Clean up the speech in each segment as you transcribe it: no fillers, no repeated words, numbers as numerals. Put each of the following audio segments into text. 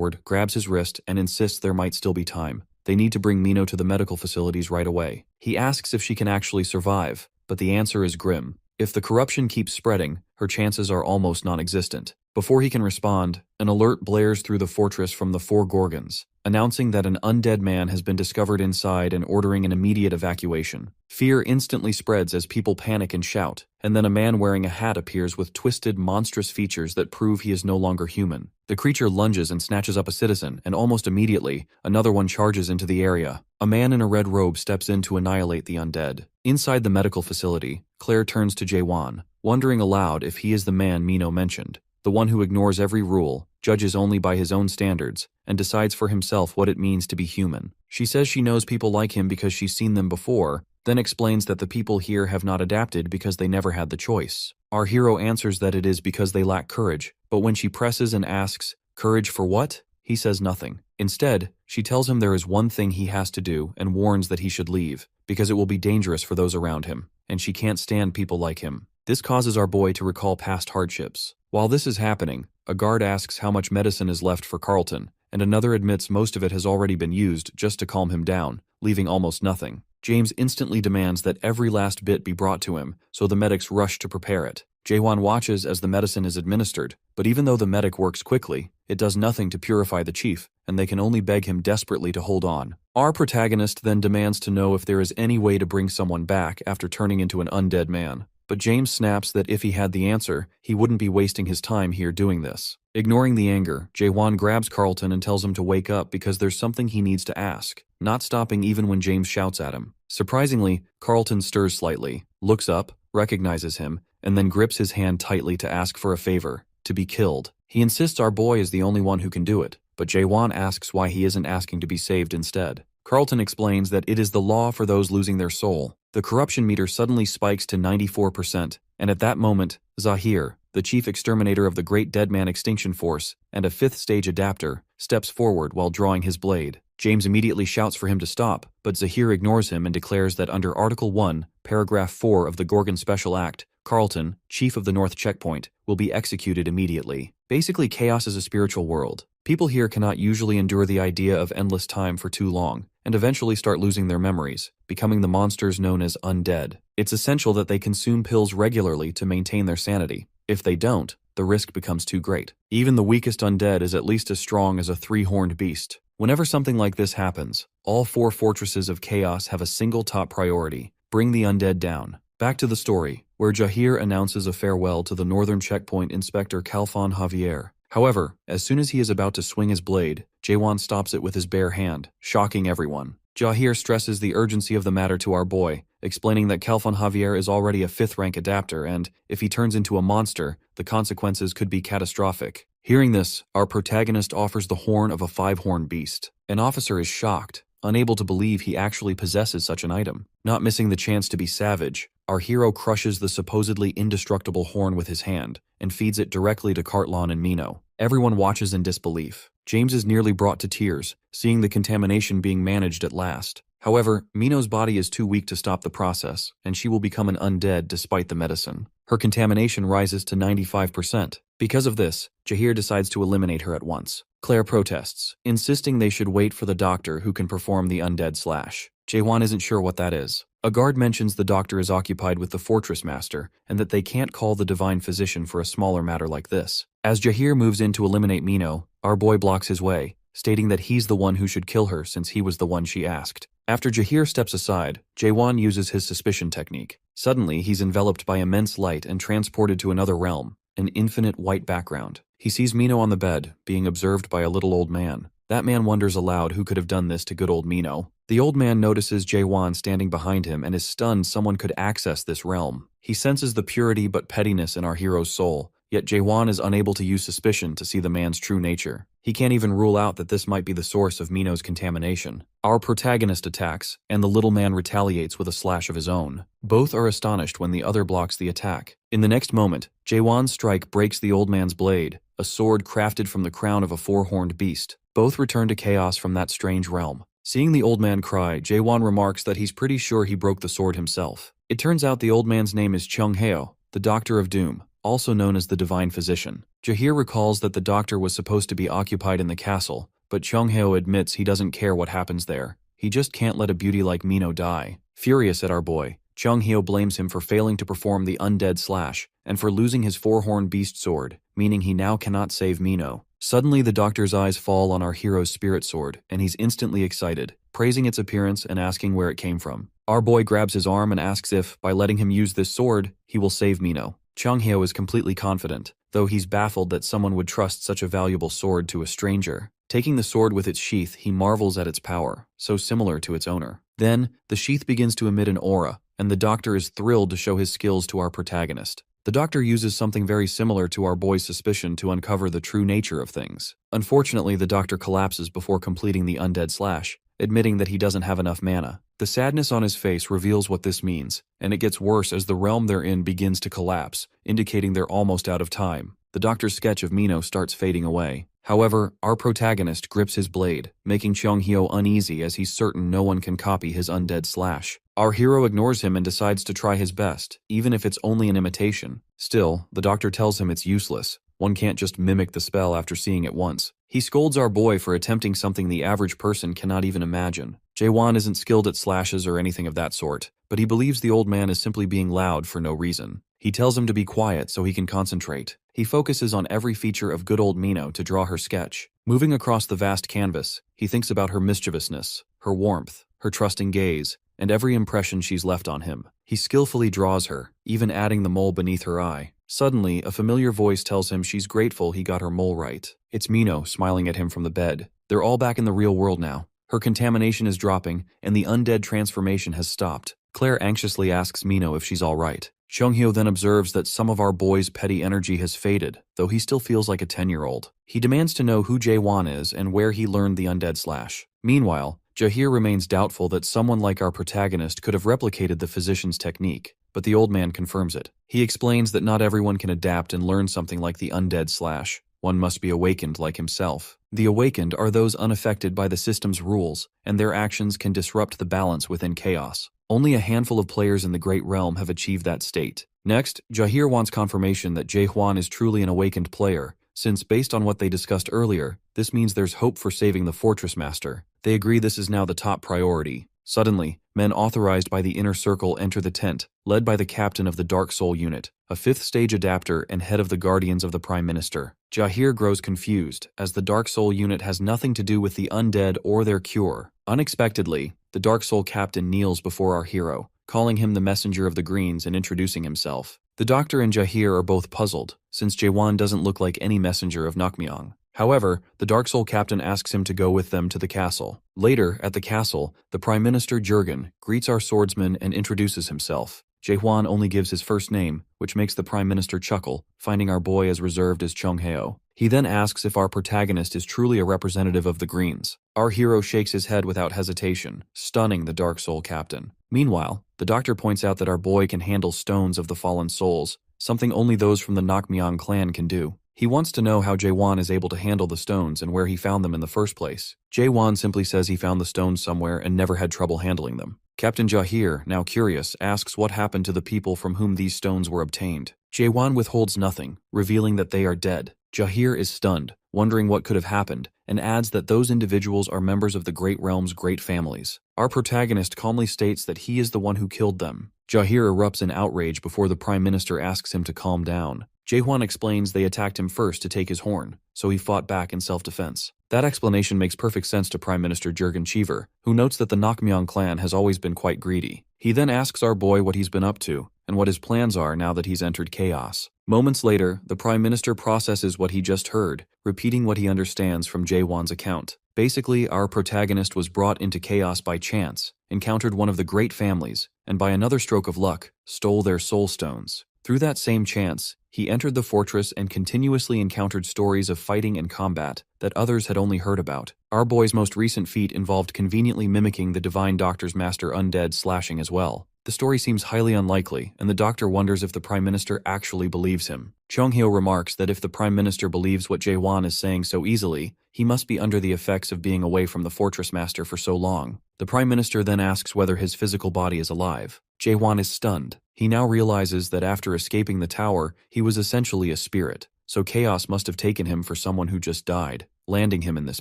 forward, grabs his wrist, and insists there might still be time. They need to bring Mino to the medical facilities right away. He asks if she can actually survive, but the answer is grim. If the corruption keeps spreading, her chances are almost non-existent. Before he can respond, an alert blares through the fortress from the four Gorgons, announcing that an undead man has been discovered inside and ordering an immediate evacuation. Fear instantly spreads as people panic and shout, and then a man wearing a hat appears with twisted, monstrous features that prove he is no longer human. The creature lunges and snatches up a citizen, and almost immediately, another one charges into the area. A man in a red robe steps in to annihilate the undead. Inside the medical facility, Claire turns to Jae-won, wondering aloud if he is the man Mino mentioned. The one who ignores every rule, judges only by his own standards, and decides for himself what it means to be human. She says she knows people like him because she's seen them before, then explains that the people here have not adapted because they never had the choice. Our hero answers that it is because they lack courage, but when she presses and asks, "Courage for what?" he says nothing. Instead, she tells him there is one thing he has to do and warns that he should leave, because it will be dangerous for those around him, and she can't stand people like him. This causes our boy to recall past hardships. While this is happening, a guard asks how much medicine is left for Carlton, and another admits most of it has already been used just to calm him down, leaving almost nothing. James instantly demands that every last bit be brought to him, so the medics rush to prepare it. Jae-won watches as the medicine is administered, but even though the medic works quickly, it does nothing to purify the chief, and they can only beg him desperately to hold on. Our protagonist then demands to know if there is any way to bring someone back after turning into an undead man. But James snaps that if he had the answer, he wouldn't be wasting his time here doing this. Ignoring the anger, Jae-won grabs Carlton and tells him to wake up because there's something he needs to ask, not stopping even when James shouts at him. Surprisingly, Carlton stirs slightly, looks up, recognizes him, and then grips his hand tightly to ask for a favor, to be killed. He insists our boy is the only one who can do it, but Jae-won asks why he isn't asking to be saved instead. Carlton explains that it is the law for those losing their soul. The corruption meter suddenly spikes to 94%, and at that moment, Zahir, the chief exterminator of the Great Deadman Extinction Force and a 5th stage adapter, steps forward while drawing his blade. James immediately shouts for him to stop, but Zahir ignores him and declares that under Article 1, Paragraph 4 of the Gorgon Special Act, Carlton, chief of the North Checkpoint, will be executed immediately. Basically, chaos is a spiritual world. People here cannot usually endure the idea of endless time for too long, and eventually start losing their memories, becoming the monsters known as undead. It's essential that they consume pills regularly to maintain their sanity. If they don't, the risk becomes too great. Even the weakest undead is at least as strong as a 3-horned beast. Whenever something like this happens, all 4 fortresses of chaos have a single top priority: bring the undead down. Back to the story, where Jahir announces a farewell to the Northern Checkpoint Inspector Khalfan Javier. However, as soon as he is about to swing his blade, Jae-won stops it with his bare hand, shocking everyone. Jahir stresses the urgency of the matter to our boy, explaining that Khalfan Javier is already a 5th-rank adapter and, if he turns into a monster, the consequences could be catastrophic. Hearing this, our protagonist offers the horn of a 5-horned beast. An officer is shocked, unable to believe he actually possesses such an item. Not missing the chance to be savage, our hero crushes the supposedly indestructible horn with his hand and feeds it directly to Cartlon and Mino. Everyone watches in disbelief. James is nearly brought to tears, seeing the contamination being managed at last. However, Mino's body is too weak to stop the process, and she will become an undead despite the medicine. Her contamination rises to 95%. Because of this, Jahir decides to eliminate her at once. Claire protests, insisting they should wait for the doctor who can perform the undead slash. Jae-won isn't sure what that is. A guard mentions the doctor is occupied with the fortress master and that they can't call the divine physician for a smaller matter like this. As Jahir moves in to eliminate Mino, our boy blocks his way, stating that he's the one who should kill her since he was the one she asked. After Jahir steps aside, Jae-won uses his suspicion technique. Suddenly, he's enveloped by immense light and transported to another realm, an infinite white background. He sees Mino on the bed, being observed by a little old man. That man wonders aloud who could have done this to good old Mino. The old man notices Jae-won standing behind him and is stunned someone could access this realm. He senses the purity but pettiness in our hero's soul, yet Jae-won is unable to use suspicion to see the man's true nature. He can't even rule out that this might be the source of Mino's contamination. Our protagonist attacks, and the little man retaliates with a slash of his own. Both are astonished when the other blocks the attack. In the next moment, Jae-won's strike breaks the old man's blade, a sword crafted from the crown of a 4-horned beast. Both return to chaos from that strange realm. Seeing the old man cry, Jae-won remarks that he's pretty sure he broke the sword himself. It turns out the old man's name is Chung Heo, the Doctor of Doom, also known as the Divine Physician. Jahir recalls that the doctor was supposed to be occupied in the castle, but Chongheo admits he doesn't care what happens there. He just can't let a beauty like Mino die. Furious at our boy, Chongheo blames him for failing to perform the undead slash, and for losing his four-horned beast sword, meaning he now cannot save Mino. Suddenly the doctor's eyes fall on our hero's spirit sword, and he's instantly excited, praising its appearance and asking where it came from. Our boy grabs his arm and asks if, by letting him use this sword, he will save Mino. Chongheo is completely confident, though he's baffled that someone would trust such a valuable sword to a stranger. Taking the sword with its sheath, he marvels at its power, so similar to its owner. Then, the sheath begins to emit an aura, and the doctor is thrilled to show his skills to our protagonist. The doctor uses something very similar to our boy's suspicion to uncover the true nature of things. Unfortunately, the doctor collapses before completing the undead slash, admitting that he doesn't have enough mana. The sadness on his face reveals what this means, and it gets worse as the realm they're in begins to collapse, indicating they're almost out of time. The doctor's sketch of Mino starts fading away. However, our protagonist grips his blade, making Chongheo uneasy as he's certain no one can copy his undead slash. Our hero ignores him and decides to try his best, even if it's only an imitation. Still, the doctor tells him it's useless. One can't just mimic the spell after seeing it once. He scolds our boy for attempting something the average person cannot even imagine. Jae-won isn't skilled at slashes or anything of that sort, but he believes the old man is simply being loud for no reason. He tells him to be quiet so he can concentrate. He focuses on every feature of good old Mino to draw her sketch. Moving across the vast canvas, he thinks about her mischievousness, her warmth, her trusting gaze, and every impression she's left on him. He skillfully draws her, even adding the mole beneath her eye. Suddenly, a familiar voice tells him she's grateful he got her mole right. It's Mino smiling at him from the bed. They're all back in the real world now. Her contamination is dropping, and the undead transformation has stopped. Claire anxiously asks Mino if she's all right. Chongheo then observes that some of our boy's petty energy has faded, though he still feels like a 10-year-old. He demands to know who Jae-won is and where he learned the undead slash. Meanwhile, Jahir remains doubtful that someone like our protagonist could have replicated the physician's technique, but the old man confirms it. He explains that not everyone can adapt and learn something like the undead slash. One must be awakened like himself. The awakened are those unaffected by the system's rules, and their actions can disrupt the balance within chaos. Only a handful of players in the Great Realm have achieved that state. Next, Jahir wants confirmation that Jae-hwan is truly an awakened player, since based on what they discussed earlier, this means there's hope for saving the Fortress Master. They agree this is now the top priority. Suddenly, men authorized by the Inner Circle enter the tent, led by the captain of the Dark Soul unit, a 5th-stage adapter and head of the Guardians of the Prime Minister. Jahir grows confused, as the Dark Soul unit has nothing to do with the undead or their cure. Unexpectedly, the Dark Soul captain kneels before our hero, calling him the messenger of the Greens and introducing himself. The doctor and Jahir are both puzzled, since Jae-won doesn't look like any messenger of Nakmyang. However, the Dark Soul captain asks him to go with them to the castle. Later, at the castle, the Prime Minister Jurgen greets our swordsman and introduces himself. Jae-hwan only gives his first name, which makes the Prime Minister chuckle, finding our boy as reserved as Chongheo. He then asks if our protagonist is truly a representative of the Greens. Our hero shakes his head without hesitation, stunning the Dark Soul captain. Meanwhile, the doctor points out that our boy can handle stones of the fallen souls, something only those from the Nakmyang clan can do. He wants to know how Jae-won is able to handle the stones and where he found them in the first place. Jae-won simply says he found the stones somewhere and never had trouble handling them. Captain Jahir, now curious, asks what happened to the people from whom these stones were obtained. Jae-won withholds nothing, revealing that they are dead. Jahir is stunned, wondering what could have happened, and adds that those individuals are members of the Great Realm's great families. Our protagonist calmly states that he is the one who killed them. Jahir erupts in outrage before the Prime Minister asks him to calm down. Jae-hwan explains they attacked him first to take his horn, so he fought back in self-defense. That explanation makes perfect sense to Prime Minister Jurgen Cheever, who notes that the Nakmyang clan has always been quite greedy. He then asks our boy what he's been up to, and what his plans are now that he's entered chaos. Moments later, the Prime Minister processes what he just heard, repeating what he understands from Jae-won's account. Basically, our protagonist was brought into chaos by chance, encountered one of the great families, and by another stroke of luck, stole their soul stones. Through that same chance, he entered the fortress and continuously encountered stories of fighting and combat that others had only heard about. Our boy's most recent feat involved conveniently mimicking the Divine Doctor's master undead slashing as well. The story seems highly unlikely, and the doctor wonders if the Prime Minister actually believes him. Chongheo remarks that if the Prime Minister believes what Jae-won is saying so easily, he must be under the effects of being away from the Fortress Master for so long. The Prime Minister then asks whether his physical body is alive. Jae-hwan is stunned. He now realizes that after escaping the tower, he was essentially a spirit, so chaos must have taken him for someone who just died, landing him in this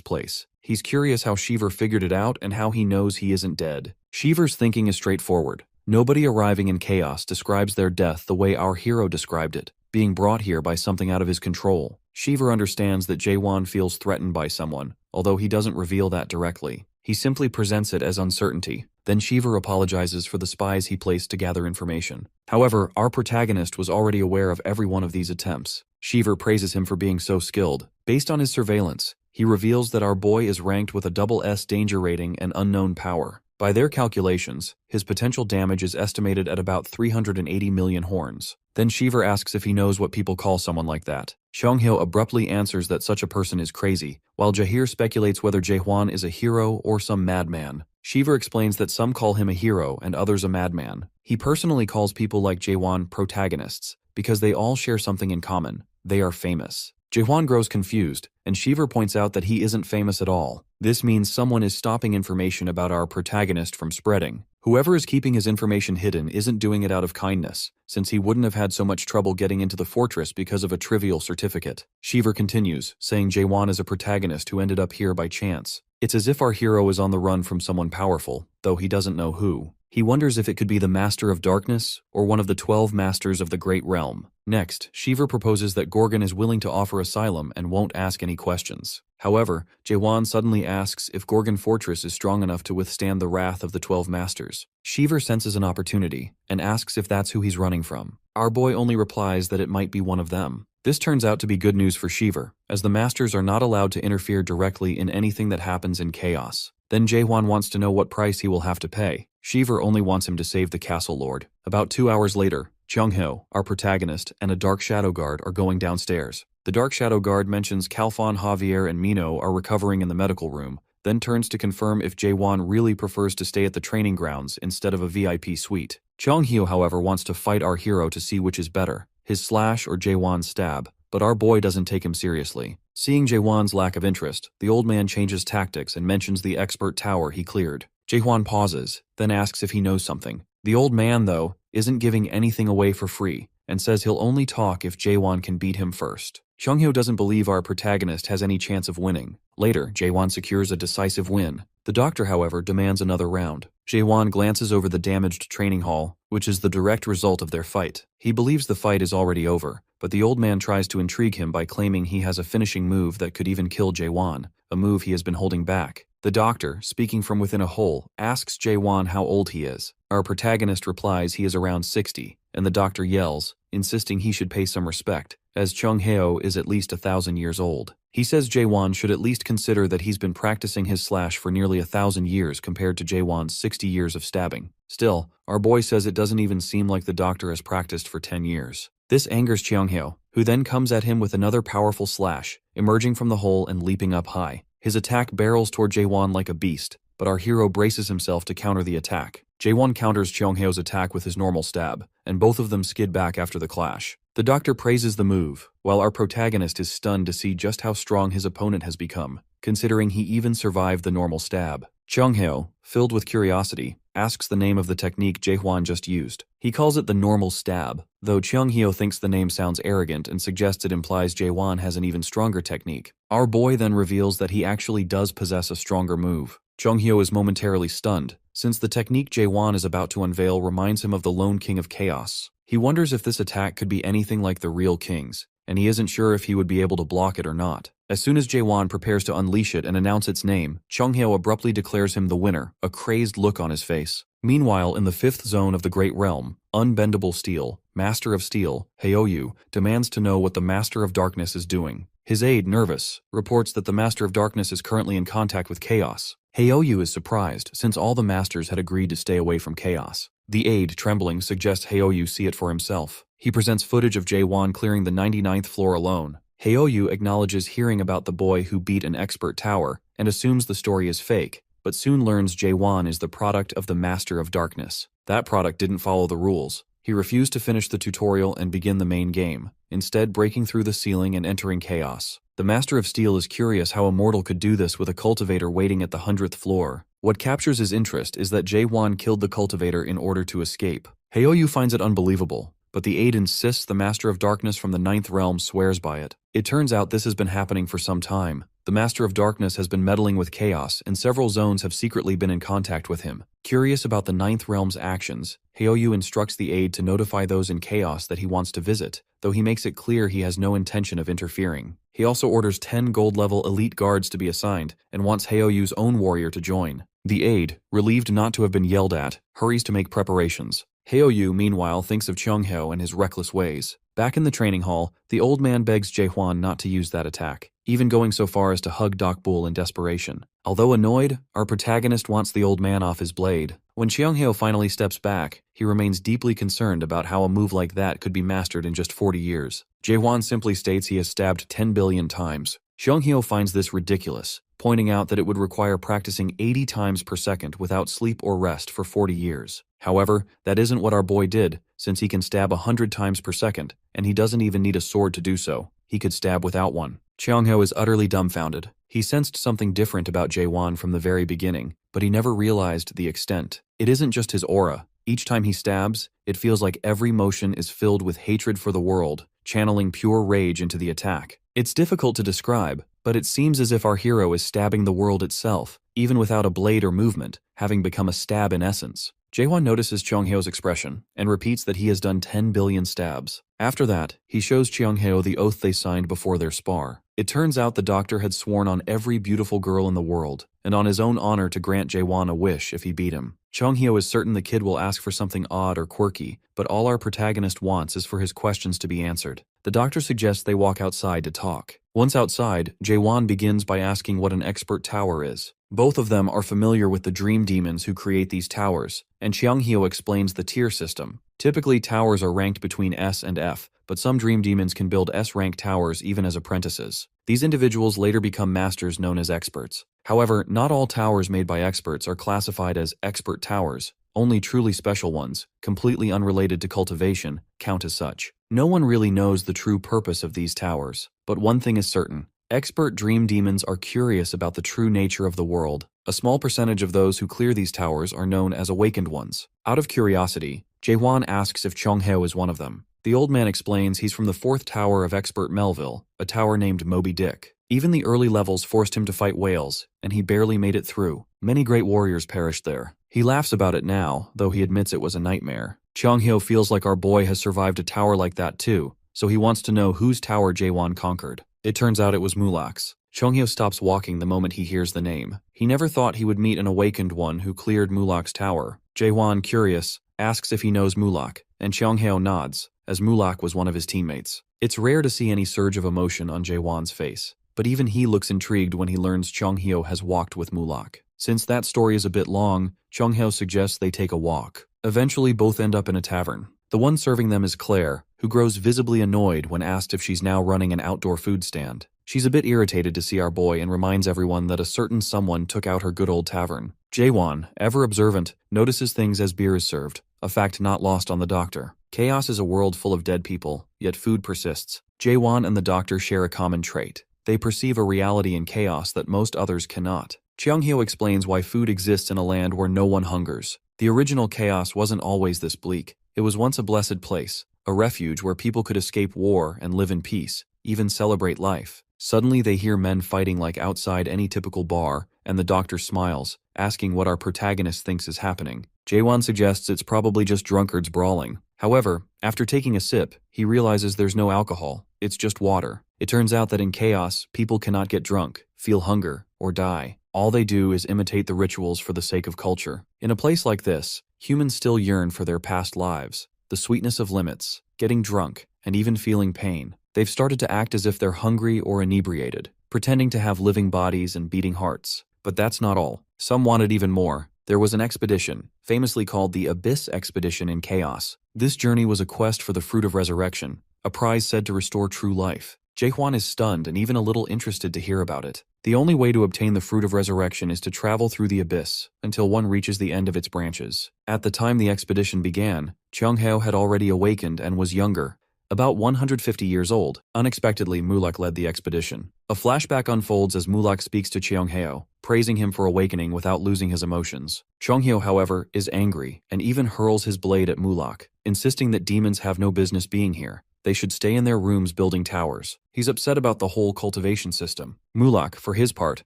place. He's curious how Shiver figured it out and how he knows he isn't dead. Shiver's thinking is straightforward. Nobody arriving in chaos describes their death the way our hero described it, being brought here by something out of his control. Shiver understands that Jae-hwan feels threatened by someone, although he doesn't reveal that directly. He simply presents it as uncertainty. Then Shiver apologizes for the spies he placed to gather information. However, our protagonist was already aware of every one of these attempts. Shiver praises him for being so skilled. Based on his surveillance, he reveals that our boy is ranked with a SS danger rating and unknown power. By their calculations, his potential damage is estimated at about 380 million horns. Then Shiver asks if he knows what people call someone like that. Chonghyo abruptly answers that such a person is crazy, while Jahir speculates whether Jae-hwan is a hero or some madman. Shiver explains that some call him a hero and others a madman. He personally calls people like Jae-hwan protagonists, because they all share something in common. They are famous. Jae-hwan grows confused, and Shiver points out that he isn't famous at all. This means someone is stopping information about our protagonist from spreading. Whoever is keeping his information hidden isn't doing it out of kindness, since he wouldn't have had so much trouble getting into the fortress because of a trivial certificate. Shiver continues, saying Jae-hwan is a protagonist who ended up here by chance. It's as if our hero is on the run from someone powerful, though he doesn't know who. He wonders if it could be the Master of Darkness or one of the 12 Masters of the Great Realm. Next, Shiver proposes that Gorgon is willing to offer asylum and won't ask any questions. However, Jae-hwan suddenly asks if Gorgon Fortress is strong enough to withstand the wrath of the 12 Masters. Shiver senses an opportunity and asks if that's who he's running from. Our boy only replies that it might be one of them. This turns out to be good news for Shiver, as the Masters are not allowed to interfere directly in anything that happens in chaos. Then Jae-hwan wants to know what price he will have to pay. Shiver only wants him to save the castle lord. About 2 hours later, Chonghyo, our protagonist, and a Dark Shadow Guard are going downstairs. The Dark Shadow Guard mentions Khalfan, Javier, and Mino are recovering in the medical room, then turns to confirm if Jae-hwan really prefers to stay at the training grounds instead of a VIP suite. Chonghyo, however, wants to fight our hero to see which is better, his slash or Jae-hwan's stab, but our boy doesn't take him seriously. Seeing Jae-hwan's lack of interest, the old man changes tactics and mentions the expert tower he cleared. Jae-hwan pauses, then asks if he knows something. The old man, though, isn't giving anything away for free, and says he'll only talk if Jae-hwan can beat him first. Chonghyo doesn't believe our protagonist has any chance of winning. Later, Jae-hwan secures a decisive win. The doctor, however, demands another round. Jae-hwan glances over the damaged training hall, which is the direct result of their fight. He believes the fight is already over, but the old man tries to intrigue him by claiming he has a finishing move that could even kill Jae-hwan, a move he has been holding back. The doctor, speaking from within a hole, asks Jae-hwan how old he is. Our protagonist replies he is around 60, and the doctor yells, insisting he should pay some respect, as Chonghyo is at least 1,000 years old. He says Jae-hwan should at least consider that he's been practicing his slash for nearly 1,000 years compared to Jae-hwan's 60 years of stabbing. Still, our boy says it doesn't even seem like the doctor has practiced for 10 years. This angers Chonghyo, who then comes at him with another powerful slash, emerging from the hole and leaping up high. His attack barrels toward Jae-hwan like a beast, but our hero braces himself to counter the attack. Jae-hwan counters Chonghyo's attack with his normal stab, and both of them skid back after the clash. The doctor praises the move, while our protagonist is stunned to see just how strong his opponent has become, considering he even survived the normal stab. Chonghyo, filled with curiosity, asks the name of the technique Jae-hwan just used. He calls it the normal stab, though Chonghyo thinks the name sounds arrogant and suggests it implies Jae-hwan has an even stronger technique. Our boy then reveals that he actually does possess a stronger move. Chonghyo is momentarily stunned, since the technique Jae-hwan is about to unveil reminds him of the lone king of chaos. He wonders if this attack could be anything like the real king's, and he isn't sure if he would be able to block it or not. As soon as Jae-hwan prepares to unleash it and announce its name, Chonghyo abruptly declares him the winner, a crazed look on his face. Meanwhile, in the 5th zone of the Great Realm, Unbendable Steel, Master of Steel, Haoyu, demands to know what the Master of Darkness is doing. His aide, nervous, reports that the Master of Darkness is currently in contact with Chaos. Haoyu is surprised, since all the Masters had agreed to stay away from Chaos. The aide, trembling, suggests Haoyu see it for himself. He presents footage of Jae-hwan clearing the 99th floor alone. Haoyu acknowledges hearing about the boy who beat an expert tower, and assumes the story is fake, but soon learns Jae-hwan is the product of the Master of Darkness. That product didn't follow the rules. He refused to finish the tutorial and begin the main game, instead breaking through the ceiling and entering Chaos. The Master of Steel is curious how a mortal could do this with a cultivator waiting at the 100th floor. What captures his interest is that Jae-hwan killed the cultivator in order to escape. Haeoyu finds it unbelievable, but the aide insists the Master of Darkness from the Ninth Realm swears by it. It turns out this has been happening for some time. The Master of Darkness has been meddling with chaos, and several zones have secretly been in contact with him. Curious about the Ninth Realm's actions, Haeoyu instructs the aide to notify those in chaos that he wants to visit, though he makes it clear he has no intention of interfering. He also orders 10 gold-level elite guards to be assigned, and wants Haeoyu's own warrior to join. The aide, relieved not to have been yelled at, hurries to make preparations. Haeoyu, meanwhile, thinks of Cheongheo and his reckless ways. Back in the training hall, the old man begs Jae-hwan not to use that attack, even going so far as to hug Dokbul in desperation. Although annoyed, our protagonist wants the old man off his blade. When Cheongheo finally steps back, he remains deeply concerned about how a move like that could be mastered in just 40 years. Jae-hwan simply states he has stabbed 10 billion times. Cheongheo finds this ridiculous, pointing out that it would require practicing 80 times per second without sleep or rest for 40 years. However, that isn't what our boy did, since he can stab 100 times per second, and he doesn't even need a sword to do so. He could stab without one. Cheongheo is utterly dumbfounded. He sensed something different about Jae-hwan from the very beginning, but he never realized the extent. It isn't just his aura. Each time he stabs, it feels like every motion is filled with hatred for the world, channeling pure rage into the attack. It's difficult to describe, but it seems as if our hero is stabbing the world itself, even without a blade or movement, having become a stab in essence. Jae-hwan notices Cheongheo's expression and repeats that he has done 10 billion stabs. After that, he shows Cheongheo the oath they signed before their spar. It turns out the doctor had sworn on every beautiful girl in the world, and on his own honor to grant Jae-hwan a wish if he beat him. Cheongheo is certain the kid will ask for something odd or quirky, but all our protagonist wants is for his questions to be answered. The doctor suggests they walk outside to talk. Once outside, Jae-hwan begins by asking what an expert tower is. Both of them are familiar with the dream demons who create these towers, and Cheongheo explains the tier system. Typically, towers are ranked between S and F, but some dream demons can build S-rank towers even as apprentices. These individuals later become masters known as experts. However, not all towers made by experts are classified as expert towers. Only truly special ones, completely unrelated to cultivation, count as such. No one really knows the true purpose of these towers, but one thing is certain. Expert dream demons are curious about the true nature of the world. A small percentage of those who clear these towers are known as awakened ones. Out of curiosity, Jae-hwan asks if Cheongheo is one of them. The old man explains he's from the 4th tower of Expert Melville, a tower named Moby Dick. Even the early levels forced him to fight whales, and he barely made it through. Many great warriors perished there. He laughs about it now, though he admits it was a nightmare. Cheongheo feels like our boy has survived a tower like that too, so he wants to know whose tower Jae-hwan conquered. It turns out it was Mulak's. Cheongheo stops walking the moment he hears the name. He never thought he would meet an awakened one who cleared Mulak's tower. Jae-hwan, curious, asks if he knows Mulak, and Cheongheo nods, as Mulak was one of his teammates. It's rare to see any surge of emotion on Jae-hwan's face, but even he looks intrigued when he learns Cheongheo has walked with Mulak. Since that story is a bit long, Cheongheo suggests they take a walk. Eventually, both end up in a tavern. The one serving them is Claire, who grows visibly annoyed when asked if she's now running an outdoor food stand. She's a bit irritated to see our boy and reminds everyone that a certain someone took out her good old tavern. Jae-hwan, ever observant, notices things as beer is served, a fact not lost on the doctor. Chaos is a world full of dead people, yet food persists. Jae-hwan and the doctor share a common trait. They perceive a reality in chaos that most others cannot. Cheongheo explains why food exists in a land where no one hungers. The original chaos wasn't always this bleak. It was once a blessed place, a refuge where people could escape war and live in peace, even celebrate life. Suddenly they hear men fighting like outside any typical bar, and the doctor smiles, asking what our protagonist thinks is happening. Jae-hwan suggests it's probably just drunkards brawling. However, after taking a sip, he realizes there's no alcohol, it's just water. It turns out that in chaos, people cannot get drunk, feel hunger, or die. All they do is imitate the rituals for the sake of culture. In a place like this, humans still yearn for their past lives, the sweetness of limits, getting drunk, and even feeling pain. They've started to act as if they're hungry or inebriated, pretending to have living bodies and beating hearts. But that's not all. Some wanted even more. There was an expedition, famously called the Abyss Expedition in Chaos. This journey was a quest for the Fruit of Resurrection, a prize said to restore true life. Jae-hwan is stunned and even a little interested to hear about it. The only way to obtain the Fruit of Resurrection is to travel through the abyss until one reaches the end of its branches. At the time the expedition began, Cheongheo had already awakened and was younger, about 150 years old. Unexpectedly, Mulak led the expedition. A flashback unfolds as Mulak speaks to Cheongheo, praising him for awakening without losing his emotions. Chonghyo, however, is angry and even hurls his blade at Mulak, insisting that demons have no business being here. They should stay in their rooms building towers. He's upset about the whole cultivation system. Mulak, for his part,